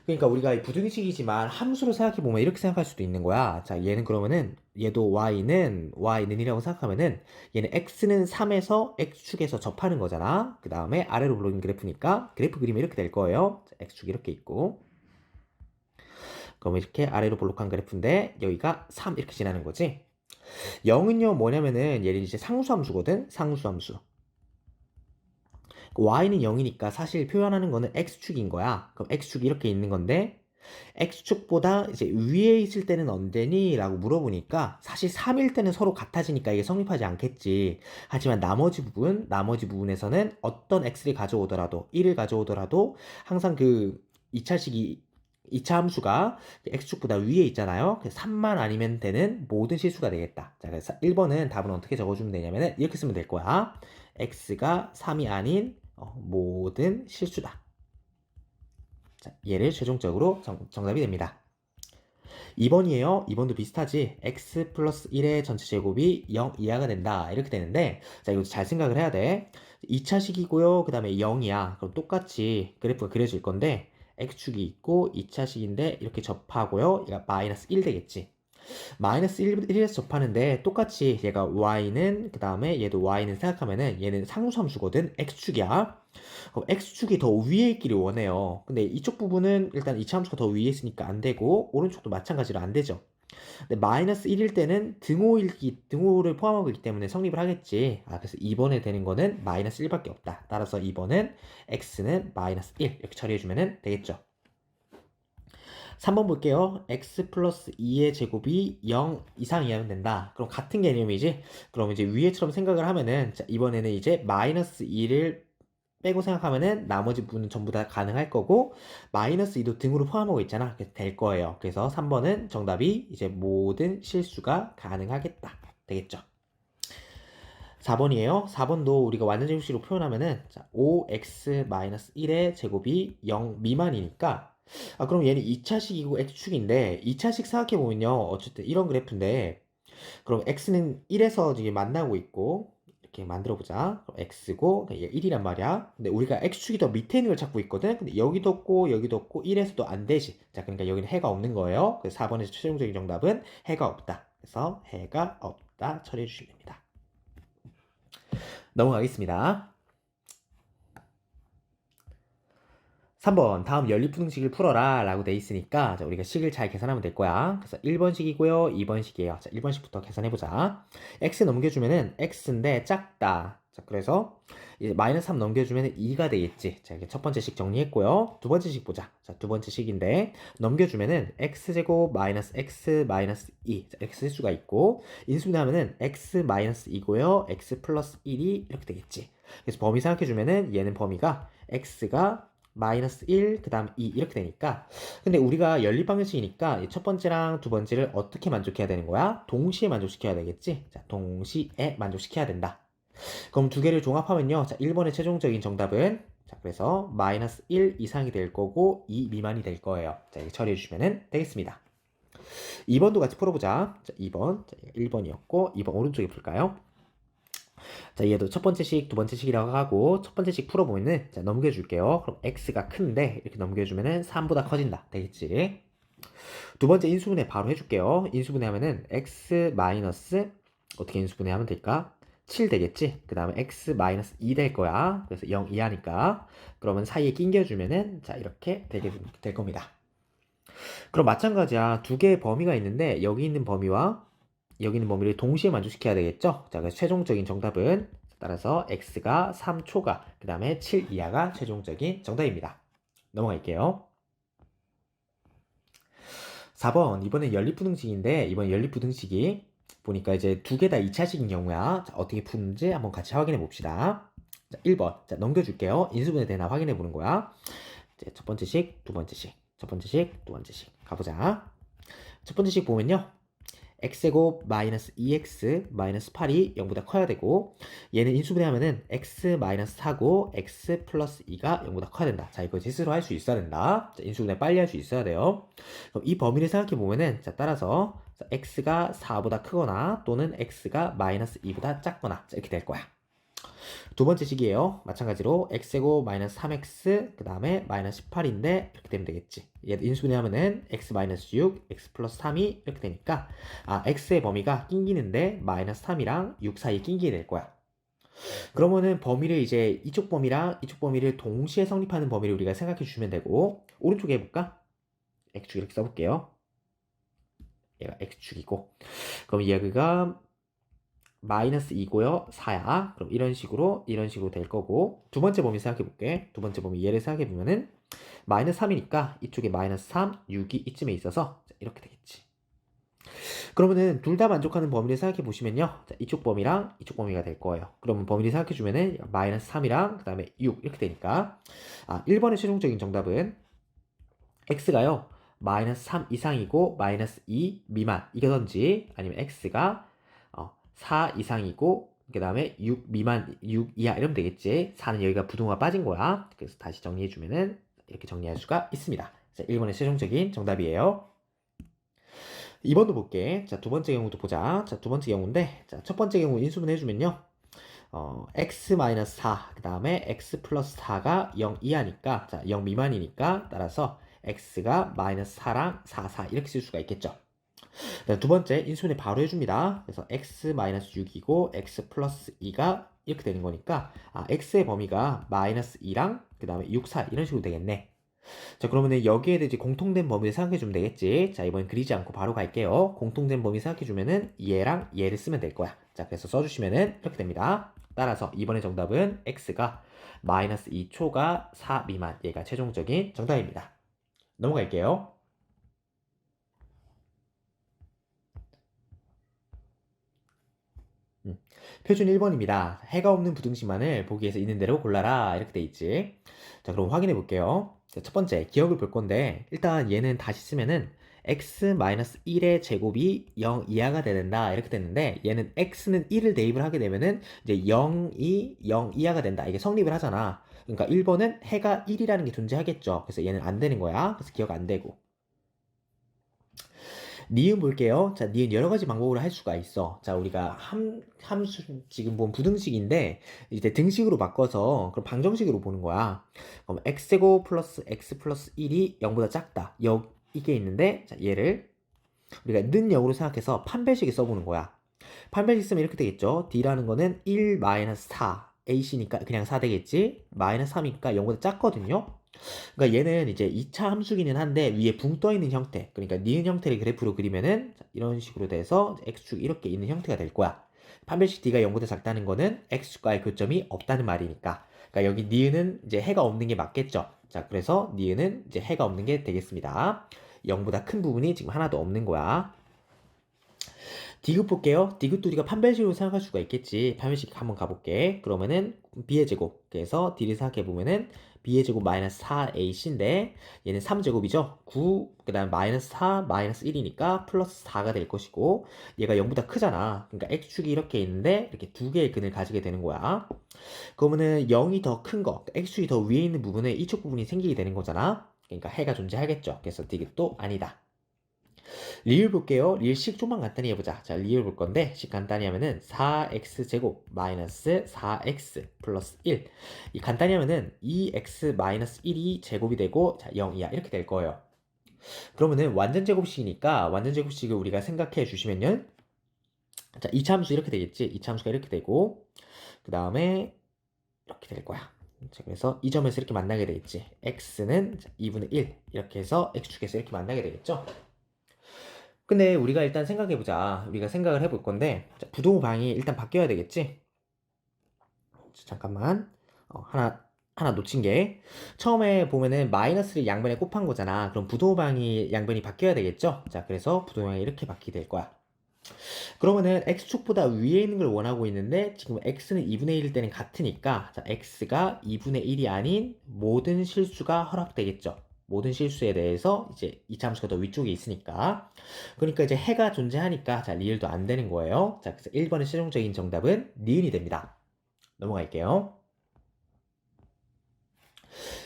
A: 그러니까 우리가 이 부등식이지만 함수로 생각해보면 이렇게 생각할 수도 있는 거야. 자, 얘는 그러면은 얘도 y는 이라고 생각하면은 얘는 x는 3에서 x축에서 접하는 거잖아. 그 다음에 아래로 불러있는 그래프니까 그래프 그리면 이렇게 될 거예요. 자, x축 이렇게 있고 그럼 이렇게 아래로 볼록한 그래프인데 여기가 3 이렇게 지나는 거지. 0은요 뭐냐면은 얘는 이제 상수함수거든. 상수함수. y는 0이니까 사실 표현하는 거는 x축인 거야. 그럼 x축이 이렇게 있는 건데 x축보다 이제 위에 있을 때는 언제니? 라고 물어보니까 사실 3일 때는 서로 같아지니까 이게 성립하지 않겠지. 하지만 나머지 부분에서는 어떤 x를 가져오더라도 1을 가져오더라도 항상 그 2차식이 2차 함수가 x축보다 위에 있잖아요. 그래서 3만 아니면 되는 모든 실수가 되겠다. 자, 그래서 1번은 답은 어떻게 적어주면 되냐면은 이렇게 쓰면 될 거야. x가 3이 아닌 모든 실수다. 자, 얘를 최종적으로 정답이 됩니다. 2번이에요. 2번도 비슷하지. x 플러스 1의 전체 제곱이 0 이하가 된다. 이렇게 되는데 자, 이거 잘 생각을 해야 돼. 2차식이고요. 그 다음에 0이야. 그럼 똑같이 그래프가 그려질 건데 x축이 있고 2차식인데 이렇게 접하고요. 얘가 마이너스 1 되겠지. 마이너스 1에서 접하는데 똑같이 얘가 y는 그 다음에 얘도 y는 생각하면은 얘는 상수함수거든. x축이야. 그럼 x축이 더 위에 있기를 원해요. 근데 이쪽 부분은 일단 이차함수가 더 위에 있으니까 안 되고 오른쪽도 마찬가지로 안 되죠. 근데 마이너스 1일 때는 등호를 포함하고 있기 때문에 성립을 하겠지. 그래서 2번에 되는 거는 마이너스 1밖에 없다. 따라서 2번은 x는 마이너스 1 이렇게 처리해주면 되겠죠. 3번 볼게요. x 플러스 2의 제곱이 0 이상이면 된다. 그럼 같은 개념이지? 그럼 이제 위에처럼 생각을 하면은 자, 이번에는 이제 마이너스 2를 빼고 생각하면은 나머지 부분은 전부 다 가능할 거고 마이너스 2도 등으로 포함하고 있잖아. 그래서 될 거예요. 그래서 3번은 정답이 이제 모든 실수가 가능하겠다. 되겠죠? 4번이에요. 4번도 우리가 완전 제곱식으로 표현하면은 자, 5x-1의 제곱이 0 미만이니까 그럼 얘는 2차식이고 x축인데 2차식 생각해보면요. 어쨌든 이런 그래프인데 그럼 x는 1에서 지금 만나고 있고 이렇게 만들어보자. 그럼 x고 얘 1이란 말이야. 근데 우리가 x축이 더 밑에 있는 걸 찾고 있거든. 근데 여기도 없고 여기도 없고 1에서도 안 되지. 자, 그러니까 여기는 해가 없는 거예요. 그래서 4번에서 최종적인 정답은 해가 없다. 그래서 해가 없다 처리해 주시면 됩니다. 넘어가겠습니다. 3번 다음 연립분식을 풀어라 라고 돼 있으니까 자, 우리가 식을 잘 계산하면 될 거야. 그래서 1번식이고요 2번식이에요. 자, 1번식부터 계산해보자. x 넘겨주면은 x인데 작다. 자, 그래서 이제 마이너스 3 넘겨주면은 2가 되겠지. 자, 이렇게 첫 번째 식 정리했고요. 두 번째 식 보자. 자, 두 번째 식인데 넘겨주면은 x제곱 마이너스 x 마이너스 2. 자, x 수가 있고 인수분해하면은 x 마이너스 2고요 x 플러스 1이 이렇게 되겠지. 그래서 범위 생각해주면은 얘는 범위가 x가 마이너스 1, 그 다음 2 이렇게 되니까 근데 우리가 연립 방정식이니까 첫 번째랑 두 번째를 어떻게 만족해야 되는 거야? 동시에 만족시켜야 되겠지? 자, 동시에 만족시켜야 된다. 그럼 두 개를 종합하면요. 자, 1번의 최종적인 정답은 자, 그래서 마이너스 1 이상이 될 거고 2 미만이 될 거예요. 자, 이렇게 처리해 주시면 되겠습니다. 2번도 같이 풀어보자. 자, 2번. 자, 1번이었고 2번 오른쪽에 풀까요? 자, 얘도 첫 번째 식, 두 번째 식이라고 하고 첫 번째 식 풀어보면은 자, 넘겨줄게요. 그럼 x가 큰데 이렇게 넘겨주면은 3보다 커진다. 되겠지? 두 번째 인수분해 바로 해줄게요. 인수분해 하면은 x 마이너스 어떻게 인수분해 하면 될까? 7 되겠지? 그 다음에 x 마이너스 2 될 거야. 그래서 0 이하니까 그러면 사이에 낑겨주면은 자, 이렇게 될 겁니다. 그럼 마찬가지야. 두 개의 범위가 있는데 여기 있는 범위와 여기 있는 범위를 동시에 만족시켜야 되겠죠? 자, 그래서 최종적인 정답은 따라서 x가 3초가 그 다음에 7 이하가 최종적인 정답입니다. 넘어갈게요. 4번 이번엔 연립부등식인데 이번 연립부등식이 보니까 이제 두 개 다 2차식인 경우야. 자, 어떻게 푸는지 한번 같이 확인해 봅시다. 자, 1번 자, 넘겨줄게요. 인수분해 되나 확인해 보는 거야. 이제 첫 번째 식, 두 번째 식, 첫 번째 식, 두 번째 식 가보자. 첫 번째 식 보면요. x제곱 마이너스 2x 마이너스 8이 0보다 커야 되고 얘는 인수분해하면은 x 마이너스 4고 x 플러스 2가 0보다 커야 된다. 자, 이거 스스로 할 수 있어야 된다. 자, 인수분해 빨리 할 수 있어야 돼요. 그럼 이 범위를 생각해 보면은 자, 따라서 x가 4보다 크거나 또는 x가 마이너스 2보다 작거나 자, 이렇게 될 거야. 두 번째 식이에요. 마찬가지로 x제곱 마이너스 3x 그 다음에 마이너스 18인데 이렇게 되면 되겠지. 얘 인수분해하면은 x 마이너스 6, x 플러스 3이 이렇게 되니까 x의 범위가 낑기는데 마이너스 3이랑 6 사이에 낑기게 될 거야. 그러면은 범위를 이제 이쪽 범위랑 이쪽 범위를 동시에 성립하는 범위를 우리가 생각해 주시면 되고 오른쪽에 해볼까? x축 이렇게 써볼게요. 얘가 x축이고 그럼 여기가 마이너스 2고요. 4야. 그럼 이런 식으로 될 거고, 두 번째 범위 생각해 볼게. 두 번째 범위 얘를 생각해 보면은 마이너스 3이니까 이쪽에 마이너스 3, 6이 이쯤에 있어서 이렇게 되겠지. 그러면은 둘 다 만족하는 범위를 생각해 보시면요. 자, 이쪽 범위랑 이쪽 범위가 될 거예요. 그러면 범위를 생각해 주면은 마이너스 3이랑 그 다음에 6 이렇게 되니까 1번의 최종적인 정답은 x가요. 마이너스 3 이상이고 마이너스 2 미만 이거든지, 아니면 x가 4 이상이고 그 다음에 6 미만 6 이하 이러면 되겠지. 4는 여기가 부등호가 빠진 거야. 그래서 다시 정리해 주면은 이렇게 정리할 수가 있습니다. 자, 1번의 최종적인 정답이에요. 2번도 볼게. 자, 두 번째 경우도 보자. 자, 두 번째 경우인데, 자, 첫 번째 경우 인수분 해주면요. x-4, 그 다음에 x 플러스 4가 0 이하니까, 자, 0 미만이니까, 따라서 x가 마이너스 4랑 4, 4 이렇게 쓸 수가 있겠죠. 자, 두 번째 인수분해 바로 해줍니다. 그래서 x 마이너스 6이고, x 플러스 2가 이렇게 되는 거니까, x의 범위가 마이너스 2랑, 그 다음에 6, 4 이런 식으로 되겠네. 자, 그러면은 여기에 대해 공통된 범위를 생각해 주면 되겠지. 자, 이번 그리지 않고 바로 갈게요. 공통된 범위 생각해 주면은 얘랑 얘를 쓰면 될 거야. 자, 그래서 써주시면은 이렇게 됩니다. 따라서 이번의 정답은 x가 마이너스 2초가 4 미만, 얘가 최종적인 정답입니다. 넘어갈게요. 표준 1번입니다. 해가 없는 부등식만을 보기에서 있는 대로 골라라 이렇게 돼 있지. 자, 그럼 확인해 볼게요. 자, 첫 번째 기억을 볼 건데, 일단 얘는 다시 쓰면은 x-1의 제곱이 0 이하가 된다 이렇게 됐는데, 얘는 x는 1을 대입을 하게 되면은 이제 0이 0 이하가 된다, 이게 성립을 하잖아. 그러니까 1번은 해가 1이라는 게 존재하겠죠. 그래서 얘는 안 되는 거야. 그래서 기억 안 되고. 니은 볼게요. 자, 니은 여러 가지 방법으로 할 수가 있어. 자, 우리가 함수, 지금 본 부등식인데, 이제 등식으로 바꿔서, 그럼 방정식으로 보는 거야. 그럼 x제곱 플러스 x 플러스 1이 0보다 작다. 이게 있는데, 자, 얘를 우리가 는 0으로 생각해서 판별식에 써보는 거야. 판별식 쓰면 이렇게 되겠죠. d라는 거는 1 마이너스 4. ac니까 그냥 4 되겠지. 마이너스 3이니까 0보다 작거든요. 그러니까 얘는 이제 2차 함수기는 한데 위에 붕 떠 있는 형태, 그러니까 니은 형태를 그래프로 그리면은 이런 식으로 돼서 x축 이렇게 있는 형태가 될 거야. 판별식 d가 0보다 작다는 거는 x축과의 교점이 없다는 말이니까, 그러니까 여기 니은은 이제 해가 없는 게 맞겠죠. 자, 그래서 니은은 이제 해가 없는 게 되겠습니다. 0보다 큰 부분이 지금 하나도 없는 거야. 디귿 볼게요. 디귿도 우리가 판별식으로 생각할 수가 있겠지. 판별식 한번 가볼게. 그러면은 b의 제곱, 그래서 d를 생각해 보면은 b의 제곱 마이너스 4ac인데 얘는 3제곱이죠. 9, 그 다음 마이너스 4, 마이너스 1이니까 플러스 4가 될 것이고, 얘가 0보다 크잖아. 그러니까 x축이 이렇게 있는데 이렇게 두 개의 근을 가지게 되는 거야. 그러면은 0이 더 큰 거, x축이 더 위에 있는 부분에 이쪽 부분이 생기게 되는 거잖아. 그러니까 해가 존재하겠죠. 그래서 디귿도 아니다. 리을 볼게요. 리을 식 좀만 간단히 해보자. 자, 리을 볼 건데, 식 간단히 하면은 4x제곱 마이너스 4x 플러스 1. 이 간단히 하면은 2x 마이너스 1이 제곱이 되고, 자, 0 이하 이렇게 될 거예요. 그러면은 완전 제곱식이니까 완전 제곱식을 우리가 생각해 주시면요. 자, 2차 함수 이렇게 되겠지. 2차 함수가 이렇게 되고, 그 다음에 이렇게 될 거야. 자, 그래서 이 점에서 이렇게 만나게 되겠지. x는 2분의 1 이렇게 해서 x축에서 이렇게 만나게 되겠죠. 근데 우리가 일단 생각해보자. 우리가 생각을 해볼 건데, 자, 부동호 방이 일단 바뀌어야 되겠지? 자, 잠깐만. 하나 놓친 게, 처음에 보면은 마이너스를 양변에 곱한 거잖아. 그럼 부동호 방이 양변이 바뀌어야 되겠죠? 자, 그래서 부동호 방이 이렇게 바뀌게 될 거야. 그러면은 x축보다 위에 있는 걸 원하고 있는데, 지금 x는 2분의 1일 때는 같으니까, 자, x가 2분의 1이 아닌 모든 실수가 허락되겠죠. 모든 실수에 대해서 이제 이차 함수가 더 위쪽에 있으니까. 그러니까 이제 해가 존재하니까, 자, 리을도 안 되는 거예요. 자, 그래서 1번의 최종적인 정답은 니은이 됩니다. 넘어갈게요.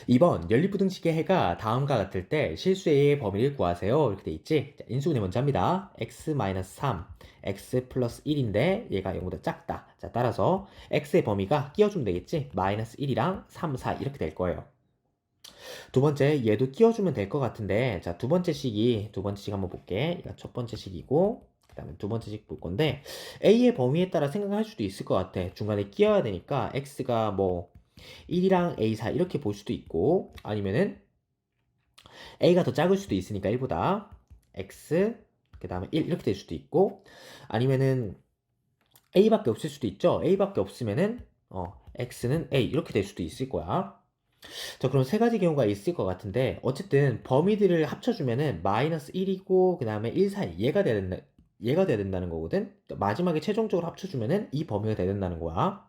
A: 2번 연립부등식의 해가 다음과 같을 때 실수의 범위를 구하세요. 이렇게 돼 있지. 자, 인수분해 먼저 합니다. x-3, x 플러스 1인데 얘가 0보다 작다. 자, 따라서 x의 범위가 끼워주면 되겠지. 마이너스 1이랑 3, 4 이렇게 될 거예요. 두 번째, 얘도 끼워주면 될 것 같은데, 자, 두 번째 식 한번 볼게. 얘가 첫 번째 식이고, 그 다음에 두 번째 식 볼 건데, a의 범위에 따라 생각할 수도 있을 것 같아. 중간에 끼워야 되니까, x가 뭐, 1이랑 a4 이렇게 볼 수도 있고, 아니면은, a가 더 작을 수도 있으니까 1보다, x, 그 다음에 1 이렇게 될 수도 있고, 아니면은, a밖에 없을 수도 있죠. a밖에 없으면은 x는 a 이렇게 될 수도 있을 거야. 자, 그럼 세 가지 경우가 있을 것 같은데 어쨌든 범위들을 합쳐주면은 마이너스 1이고 그 다음에 1 사이 얘가 돼야 된다는 거거든. 그러니까 마지막에 최종적으로 합쳐주면은 이 범위가 돼야 된다는 거야.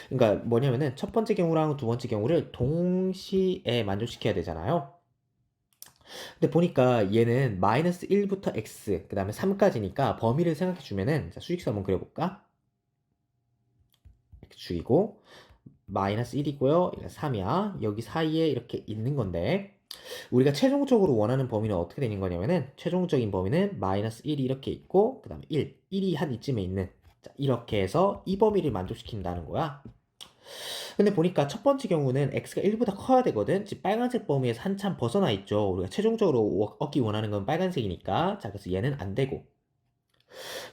A: 그러니까 뭐냐면은 첫 번째 경우랑 두 번째 경우를 동시에 만족시켜야 되잖아요. 근데 보니까 얘는 마이너스 1부터 x 그 다음에 3까지니까 범위를 생각해 주면은 자, 수직선 한번 그려볼까? x축이고 마이너스 1이고요. 3이야. 여기 사이에 이렇게 있는 건데 우리가 최종적으로 원하는 범위는 어떻게 되는 거냐면은 최종적인 범위는 마이너스 1이 이렇게 있고 그 다음에 1이 한 이쯤에 있는 자, 이렇게 해서 이 범위를 만족시킨다는 거야. 근데 보니까 첫 번째 경우는 x가 1보다 커야 되거든. 지금 빨간색 범위에서 한참 벗어나 있죠. 우리가 최종적으로 얻기 원하는 건 빨간색이니까. 자, 그래서 얘는 안 되고.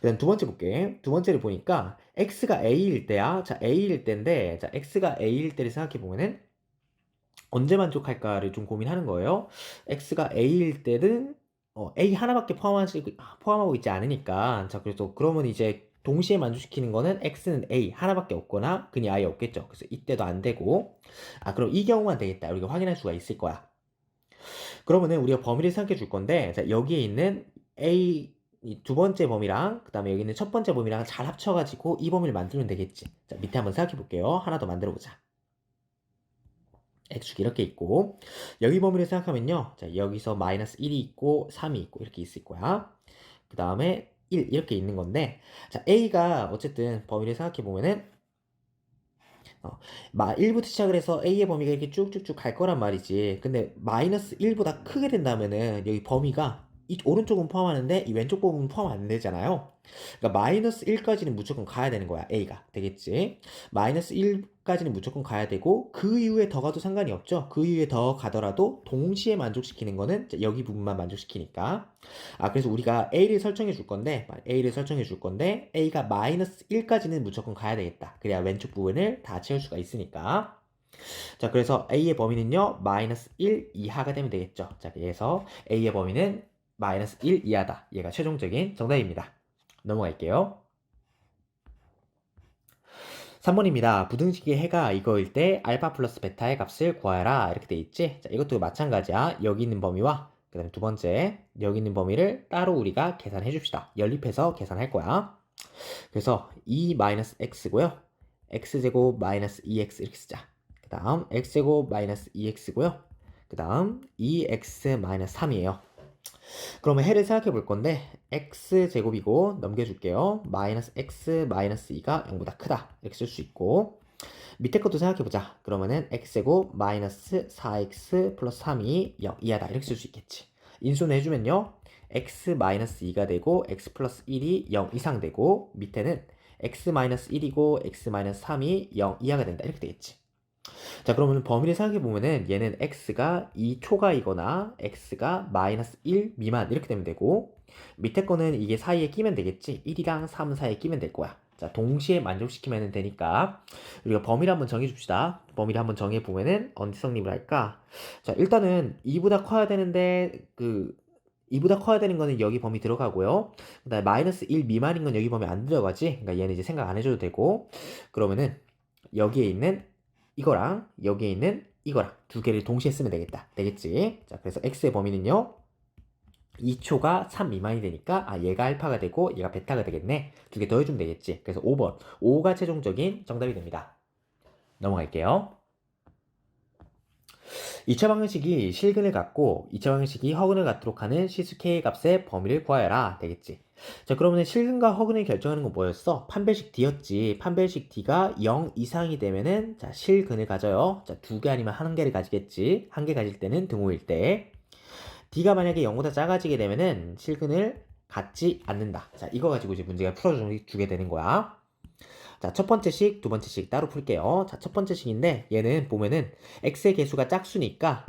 A: 그다음 두 번째 볼게. 두 번째를 보니까 x가 a일 때야. 자, a일 때인데, 자, x가 a일 때를 생각해 보면은 언제 만족할까를 좀 고민하는 거예요. x가 a일 때는 a 하나밖에 포함하고 있지 않으니까. 자, 그래서 그러면 이제 동시에 만족시키는 거는 x는 a 하나밖에 없거나 그니 아예 없겠죠. 그래서 이때도 안 되고. 아, 그럼 이 경우만 되겠다. 우리가 확인할 수가 있을 거야. 그러면은 우리가 범위를 생각해 줄 건데, 자, 여기에 있는 a 이 두 번째 범위랑 그다음에 여기 있는 첫 번째 범위랑 잘 합쳐가지고 이 범위를 만들면 되겠지. 자, 밑에 한번 생각해 볼게요. 하나 더 만들어 보자. x축이 이렇게 있고 여기 범위를 생각하면요. 자, 여기서 마이너스 1이 있고 3이 있고 이렇게 있을 거야. 그 다음에 1 이렇게 있는 건데 자, a가 어쨌든 범위를 생각해 보면은 1부터 시작을 해서 a의 범위가 이렇게 쭉쭉쭉 갈 거란 말이지. 근데 마이너스 1보다 크게 된다면은 여기 범위가 이 오른쪽은 포함하는데 이 왼쪽 부분은 포함 안 되잖아요. 그러니까 마이너스 1까지는 무조건 가야 되는 거야. a가 되겠지. 마이너스 1까지는 무조건 가야 되고 그 이후에 더 가도 상관이 없죠. 그 이후에 더 가더라도 동시에 만족시키는 거는 여기 부분만 만족시키니까. 아, 그래서 우리가 a를 설정해 줄 건데 a가 마이너스 1까지는 무조건 가야 되겠다. 그래야 왼쪽 부분을 다 채울 수가 있으니까. 자, 그래서 a의 범위는요 마이너스 1 이하가 되면 되겠죠. 자, 그래서 a의 범위는 마이너스 1 이하다. 얘가 최종적인 정답입니다. 넘어갈게요. 3번입니다. 부등식의 해가 이거일 때 알파 플러스 베타의 값을 구하라 이렇게 돼 있지. 자, 이것도 마찬가지야. 여기 있는 범위와 그 다음에 두 번째 여기 있는 범위를 따로 우리가 계산해 줍시다. 연립해서 계산할 거야. 그래서 2-x고요. x제곱 마이너스 2x 이렇게 쓰자. 그 다음 x제곱 마이너스 2x고요. 그 다음 2x 마이너스 3이에요. 그러면 해를 생각해 볼 건데 x제곱이고 넘겨줄게요. 마이너스 x 마이너스 2가 0보다 크다 이렇게 쓸 수 있고 밑에 것도 생각해 보자. 그러면은 x제곱 마이너스 4x 플러스 3이 0 이하다 이렇게 쓸 수 있겠지. 인수는 해주면요 x 마이너스 2가 되고 x 플러스 1이 0 이상 되고 밑에는 x 마이너스 1이고 x 마이너스 3이 0 이하가 된다 이렇게 되겠지. 자, 그러면 범위를 생각해 보면은 얘는 x가 2 초과이거나 x가 마이너스 1 미만 이렇게 되면 되고 밑에 거는 이게 사이에 끼면 되겠지. 1이랑 3 사이에 끼면 될 거야. 자, 동시에 만족시키면 되니까 우리가 범위를 한번 정해 줍시다. 범위를 한번 정해 보면은 언제 성립을 할까? 자, 일단은 2보다 커야 되는데 2보다 커야 되는 거는 여기 범위 들어가고요. 그다음에 마이너스 1 미만인 건 여기 범위 안 들어가지. 그러니까 얘는 이제 생각 안 해줘도 되고 그러면은 여기에 있는 이거랑 여기에 있는 이거랑 두 개를 동시에 쓰면 되겠다. 되겠지? 자, 그래서 x의 범위는요. 2초가 3 미만이 되니까 얘가 알파가 되고 얘가 베타가 되겠네. 두 개 더해주면 되겠지. 그래서 5번. 5가 최종적인 정답이 됩니다. 넘어갈게요. 2차 방정식이 실근을 갖고 2차 방정식이 허근을 갖도록 하는 실수 K의 값의 범위를 구하여라 되겠지. 자, 그러면 실근과 허근을 결정하는 건 뭐였어? 판별식 D였지. 판별식 D가 0 이상이 되면은 자, 실근을 가져요. 자, 두 개 아니면 한 개를 가지겠지. 한 개 가질 때는 등호일 때. D가 만약에 0보다 작아지게 되면은 실근을 갖지 않는다. 자, 이거 가지고 이제 문제가 풀어주게 되는 거야. 자, 첫 번째 식, 두 번째 식 따로 풀게요. 자, 첫 번째 식인데 얘는 보면은 x의 개수가 짝수니까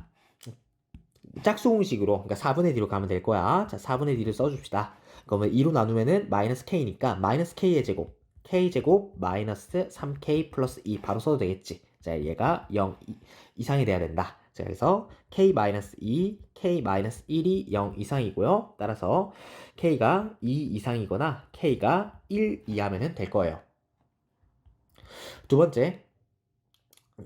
A: 짝수 공식으로 그러니까 4분의 d로 가면 될 거야. 자, 4분의 d를 써줍시다. 그러면 2로 나누면은 마이너스 k니까 마이너스 k의 제곱 k제곱 마이너스 3k 플러스 2 바로 써도 되겠지. 자, 얘가 0 이상이 돼야 된다. 자, 그래서 k-2, k-1이 0 이상이고요. 따라서 k가 2 이상이거나 k가 1 이하면 될 거예요. 두 번째,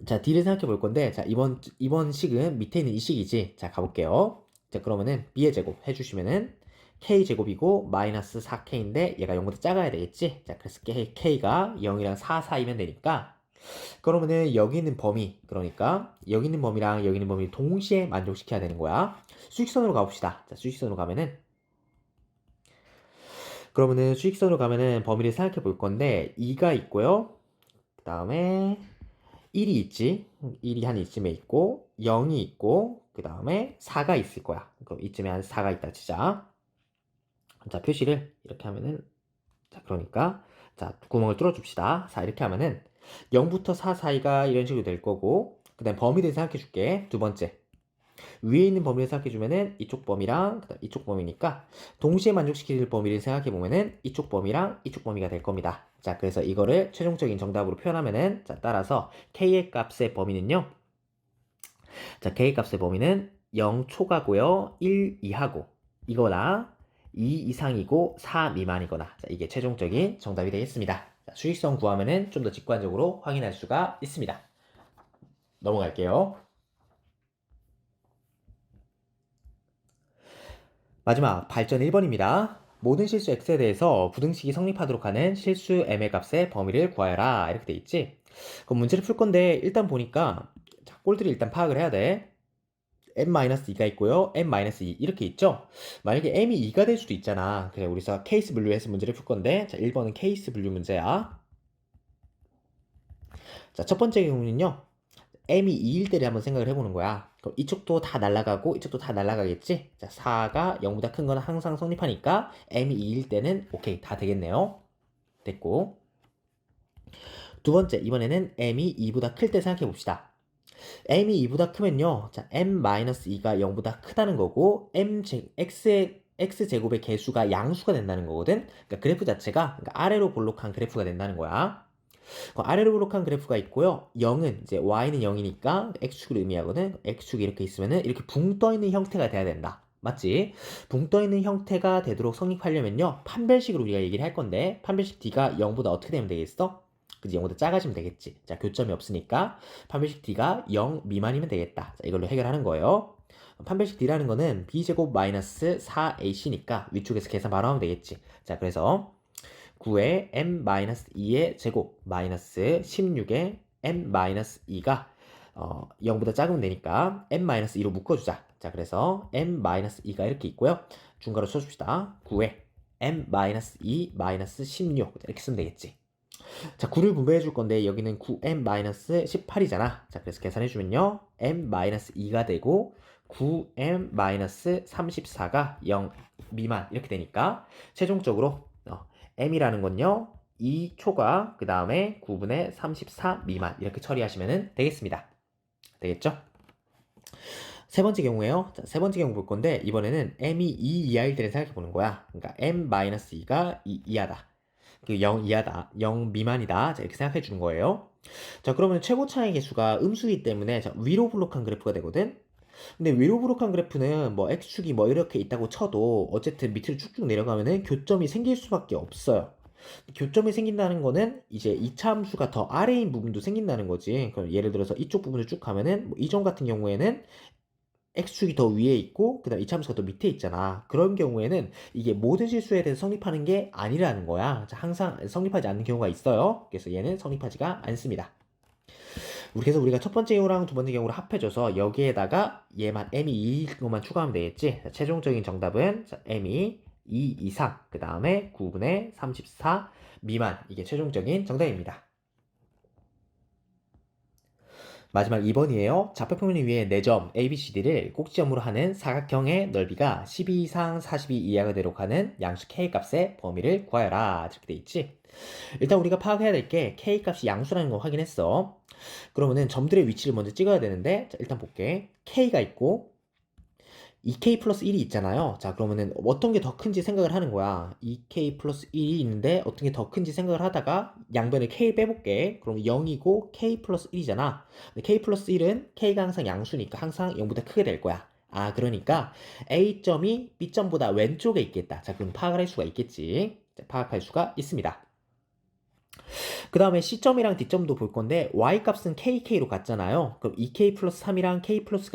A: 자, D를 생각해 볼 건데, 자, 이번 식은 밑에 있는 이 식이지. 자, 가볼게요. 자, 그러면은 B의 제곱 해주시면은 K제곱이고 마이너스 4K인데 얘가 0보다 작아야 되겠지? 자, 그래서 K가 0이랑 4 사이면 되니까 그러면은 여기 있는 범위, 그러니까 여기 있는 범위랑 여기 있는 범위를 동시에 만족시켜야 되는 거야. 수직선으로 가봅시다. 자, 수직선으로 가면은 그러면은 수직선으로 가면은 범위를 생각해 볼 건데 2가 있고요. 그 다음에 1이 있지. 1이 한 이쯤에 있고 0이 있고 그 다음에 4가 있을 거야. 그럼 이쯤에 한 4가 있다 치자. 자, 표시를 이렇게 하면은 자, 그러니까 자, 구멍을 뚫어 줍시다. 자, 이렇게 하면은 0부터 4 사이가 이런 식으로 될 거고 그다음 범위를 생각해 줄게. 두 번째. 위에 있는 범위를 생각해 주면은 이쪽 범위랑 그다음 이쪽 범위니까 동시에 만족시킬 범위를 생각해 보면은 이쪽 범위랑 이쪽 범위가 될 겁니다. 자, 그래서 이거를 최종적인 정답으로 표현하면은 자, 따라서 k의 값의 범위는요. 자, k 값의 범위는 0 초과고요. 1 이하고 이거나 2 이상이고 4 미만이거나 자, 이게 최종적인 정답이 되겠습니다. 자, 수익성 구하면은 좀 더 직관적으로 확인할 수가 있습니다. 넘어갈게요. 마지막 발전 1번입니다. 모든 실수 x에 대해서 부등식이 성립하도록 하는 실수 m의 값의 범위를 구하여라 이렇게 돼 있지. 그럼 문제를 풀 건데 일단 보니까 자, 꼴들이 일단 파악을 해야 돼. m-2가 있고요. m-2 이렇게 있죠. 만약에 m이 2가 될 수도 있잖아. 그래 우리가 케이스 분류해서 문제를 풀 건데 자 1번은 케이스 분류 문제야. 자, 첫 번째 경우는요. m이 2일 때를 한번 생각을 해보는 거야. 그럼 이쪽도 다 날아가고 이쪽도 다 날아가겠지? 자, 4가 0보다 큰 건 항상 성립하니까 m이 2일 때는 오케이 다 되겠네요. 됐고 두 번째 이번에는 m이 2보다 클 때 생각해 봅시다. m이 2보다 크면요. 자, m-2가 0보다 크다는 거고 x제곱의 개수가 양수가 된다는 거거든. 그러니까 그래프 자체가 그러니까 아래로 볼록한 그래프가 된다는 거야. 아래로 볼록한 그래프가 있고요. 0은 이제 y는 0이니까 x축을 의미하거든. x축이 이렇게 있으면은 이렇게 붕 떠 있는 형태가 돼야 된다. 맞지? 붕 떠 있는 형태가 되도록 성립하려면요. 판별식으로 우리가 얘기를 할 건데 판별식 d가 0보다 어떻게 되면 되겠어? 그지? 0보다 작아지면 되겠지. 자, 교점이 없으니까 판별식 d가 0 미만이면 되겠다. 자, 이걸로 해결하는 거예요. 판별식 d라는 거는 b제곱 마이너스 4ac니까 위쪽에서 계산 바로 하면 되겠지. 자, 그래서 9의 m-2의 제곱 마이너스 16의 m-2가 0보다 작으면 되니까 m-2로 묶어주자. 자, 그래서 m-2가 이렇게 있고요. 중괄호 쳐줍시다. 9의 m-2 마이너스 16 이렇게 쓰면 되겠지. 자, 9를 분배해 줄 건데 여기는 9m-18이잖아. 자, 그래서 계산해 주면요. m-2가 되고 9m-34가 0 미만 이렇게 되니까 최종적으로 m이라는 건요. 2 초과 그 다음에 9분의 34 미만 이렇게 처리하시면 되겠습니다. 되겠죠? 세 번째 경우에요. 자, 세 번째 경우 볼 건데 이번에는 m이 2 이하일 때를 생각해 보는 거야. 그러니까 m-2가 2 이하다. 그 0 이하다. 0 미만이다. 자, 이렇게 생각해 주는 거예요. 자, 그러면 최고 차이 개수가 음수이기 때문에 자, 위로 블록한 그래프가 되거든. 근데 위로 블록한 그래프는 뭐 x축이 뭐 이렇게 있다고 쳐도 어쨌든 밑으로 쭉쭉 내려가면은 교점이 생길 수밖에 없어요. 교점이 생긴다는 거는 이제 이차 함수가 더 아래인 부분도 생긴다는 거지. 그럼 예를 들어서 이쪽 부분을 쭉 가면은 뭐 이 점 같은 경우에는 x축이 더 위에 있고 그다음 이차 함수가 더 밑에 있잖아. 그런 경우에는 이게 모든 실수에 대해서 성립하는 게 아니라는 거야. 자, 항상 성립하지 않는 경우가 있어요. 그래서 얘는 성립하지가 않습니다. 그래서 우리가 첫 번째 경우랑 두 번째 경우를 합해줘서 여기에다가 얘만 m이 2일 것만 추가하면 되겠지. 자, 최종적인 정답은 자, m이 2 이상 그 다음에 9분의 34 미만 이게 최종적인 정답입니다. 마지막 2번이에요. 좌표평면 위에 4점 ABCD를 꼭지점으로 하는 사각형의 넓이가 12 이상 42 이하가 되도록 하는 양수 K값의 범위를 구하여라. 이렇게 돼 있지. 일단 우리가 파악해야 될 게 K값이 양수라는 거 확인했어. 그러면은 점들의 위치를 먼저 찍어야 되는데 자, 일단 볼게. K가 있고 2k 플러스 1이 있잖아요. 자, 그러면은 어떤 게 더 큰지 생각을 하는 거야. 2k 플러스 1이 있는데 어떤 게 더 큰지 생각을 하다가 양변에 k를 빼볼게. 그럼 0이고 k 플러스 1이잖아. 근데 k 플러스 1은 k가 항상 양수니까 항상 0보다 크게 될 거야. 아, 그러니까 A점이 B점보다 왼쪽에 있겠다. 자, 그럼 파악을 할 수가 있겠지. 자, 파악할 수가 있습니다. 그 다음에 C점이랑 D점도 볼 건데 Y 값은 KK로 갔잖아요. 그럼 2K 플러스 3이랑 K 플러스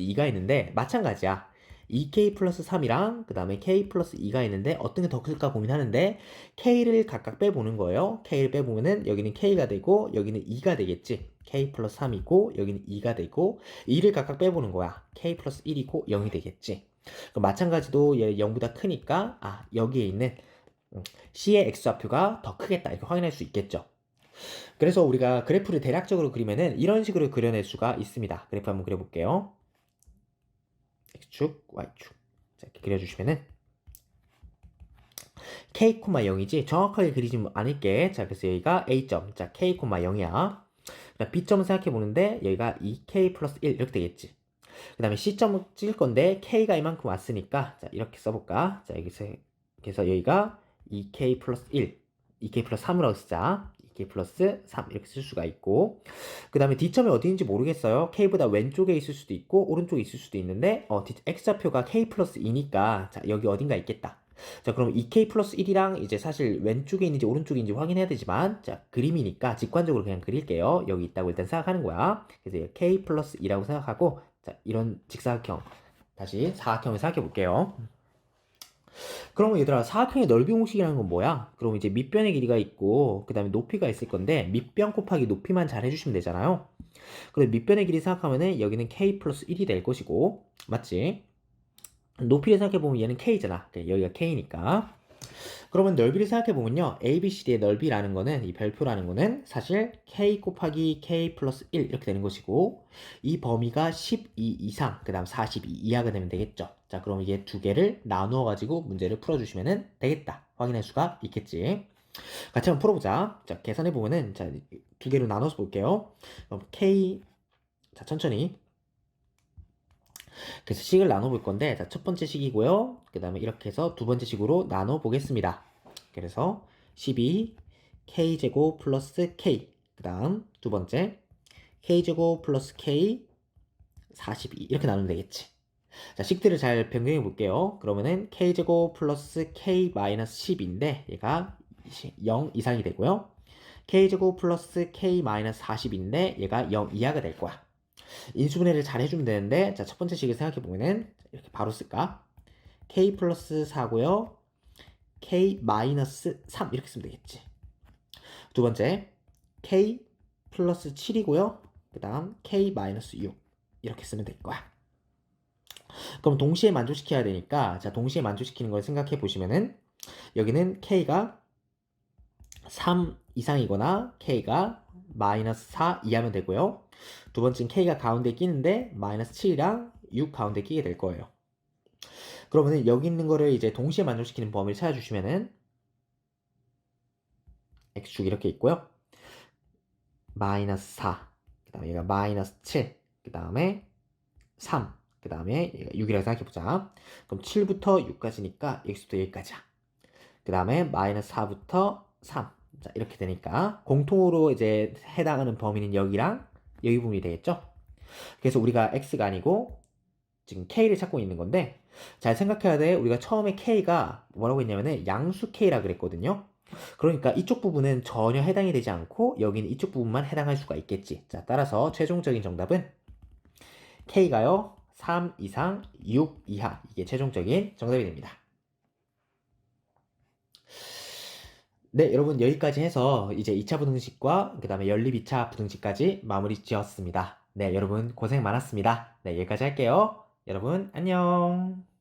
A: 2가 있는데 마찬가지야. 2K 플러스 3이랑 그 다음에 K 플러스 2가 있는데 어떤 게 더 클까 고민하는데 K를 각각 빼보는 거예요. K를 빼보면은 여기는 K가 되고 여기는 2가 되겠지. K 플러스 3이고 여기는 2가 되고 2를 각각 빼보는 거야. K 플러스 1이고 0이 되겠지. 그럼 마찬가지도 얘 0보다 크니까 여기에 있는 C의 X좌표가 더 크겠다 이렇게 확인할 수 있겠죠. 그래서 우리가 그래프를 대략적으로 그리면은 이런 식으로 그려낼 수가 있습니다. 그래프 한번 그려볼게요. X축, Y축. 자, 이렇게 그려주시면은 K, 0이지 정확하게 그리지 않을게. 자, 그래서 여기가 A점. 자, K, 0이야. B점을 생각해 보는데 여기가 2K 플러스 1 이렇게 되겠지. 그 다음에 C점을 찍을 건데 K가 이만큼 왔으니까 자, 이렇게 써볼까? 자, 여기서 그래서 여기가 2K 플러스 1, 2K 플러스 3으로 쓰자. 2K 플러스 3 이렇게 쓸 수가 있고 그 다음에 D점이 어디인지 모르겠어요. K보다 왼쪽에 있을 수도 있고 오른쪽에 있을 수도 있는데 X좌표가 K 플러스 2니까 자, 여기 어딘가 있겠다. 자, 그럼 2K 플러스 1이랑 이제 사실 왼쪽에 있는지 오른쪽에 있는지 확인해야 되지만 자, 그림이니까 직관적으로 그냥 그릴게요. 여기 있다고 일단 생각하는 거야. 그래서 K 플러스 2라고 생각하고 자, 이런 직사각형 다시 사각형을 생각해 볼게요. 그러면 얘들아 사각형의 넓이 공식이라는 건 뭐야? 그럼 이제 밑변의 길이가 있고 그 다음에 높이가 있을 건데 밑변 곱하기 높이만 잘 해주시면 되잖아요. 그럼 밑변의 길이 생각하면은 여기는 K 플러스 1이 될 것이고 맞지? 높이를 생각해보면 얘는 K잖아. 여기가 K니까. 그러면 넓이를 생각해보면요. ABCD의 넓이라는 거는, 이 별표라는 거는 사실 K 곱하기 K 플러스 1 이렇게 되는 것이고, 이 범위가 12 이상, 그 다음 42 이하가 되면 되겠죠. 자, 그럼 이게 두 개를 나누어가지고 문제를 풀어주시면 되겠다. 확인할 수가 있겠지. 같이 한번 풀어보자. 자, 계산해보면은, 자, 두 개로 나눠서 볼게요. 그럼 K, 자, 천천히. 그래서 식을 나눠볼 건데, 자, 첫 번째 식이고요. 그 다음에 이렇게 해서 두 번째 식으로 나눠보겠습니다. 그래서 12 k제곱 플러스 k. 그 다음 두 번째 k제곱 플러스 k 42 이렇게 나누면 되겠지. 자, 식들을 잘 변경해 볼게요. 그러면은 k제곱 플러스 k 마이너스 10인데 얘가 0 이상이 되고요. k제곱 플러스 k 마이너스 40인데 얘가 0 이하가 될 거야. 인수분해를 잘 해주면 되는데 자, 첫 번째 식을 생각해 보면은 이렇게 바로 쓸까? k 플러스 4고요. k 마이너스 3 이렇게 쓰면 되겠지. 두 번째 k 플러스 7이고요. 그 다음 k 마이너스 6 이렇게 쓰면 될 거야. 그럼 동시에 만족시켜야 되니까 자, 동시에 만족시키는 걸 생각해 보시면은 여기는 k가 3 이상이거나 k가 마이너스 4 이하면 되고요. 두 번째는 k가 가운데 끼는데 마이너스 7이랑 6 가운데 끼게 될 거예요. 그러면은 여기 있는 거를 이제 동시에 만족시키는 범위를 찾아주시면은 x축 이렇게 있고요. 마이너스 4, 그 다음에 얘가 마이너스 7, 그 다음에 3, 그 다음에 얘가 6이라고 생각해보자. 그럼 7부터 6까지니까 여기서부터 여기까지야. 그 다음에 마이너스 4부터 3. 자, 이렇게 되니까 공통으로 이제 해당하는 범위는 여기랑 여기 부분이 되겠죠? 그래서 우리가 x가 아니고 지금 k를 찾고 있는 건데 잘 생각해야 돼. 우리가 처음에 k가 뭐라고 했냐면은 양수 k라 그랬거든요. 그러니까 이쪽 부분은 전혀 해당이 되지 않고 여기는 이쪽 부분만 해당할 수가 있겠지. 자, 따라서 최종적인 정답은 k가요 3 이상 6 이하 이게 최종적인 정답이 됩니다. 네, 여러분 여기까지 해서 이제 2차 부등식과 그 다음에 연립 2차 부등식까지 마무리 지었습니다. 네, 여러분 고생 많았습니다. 네, 여기까지 할게요. 여러분 안녕.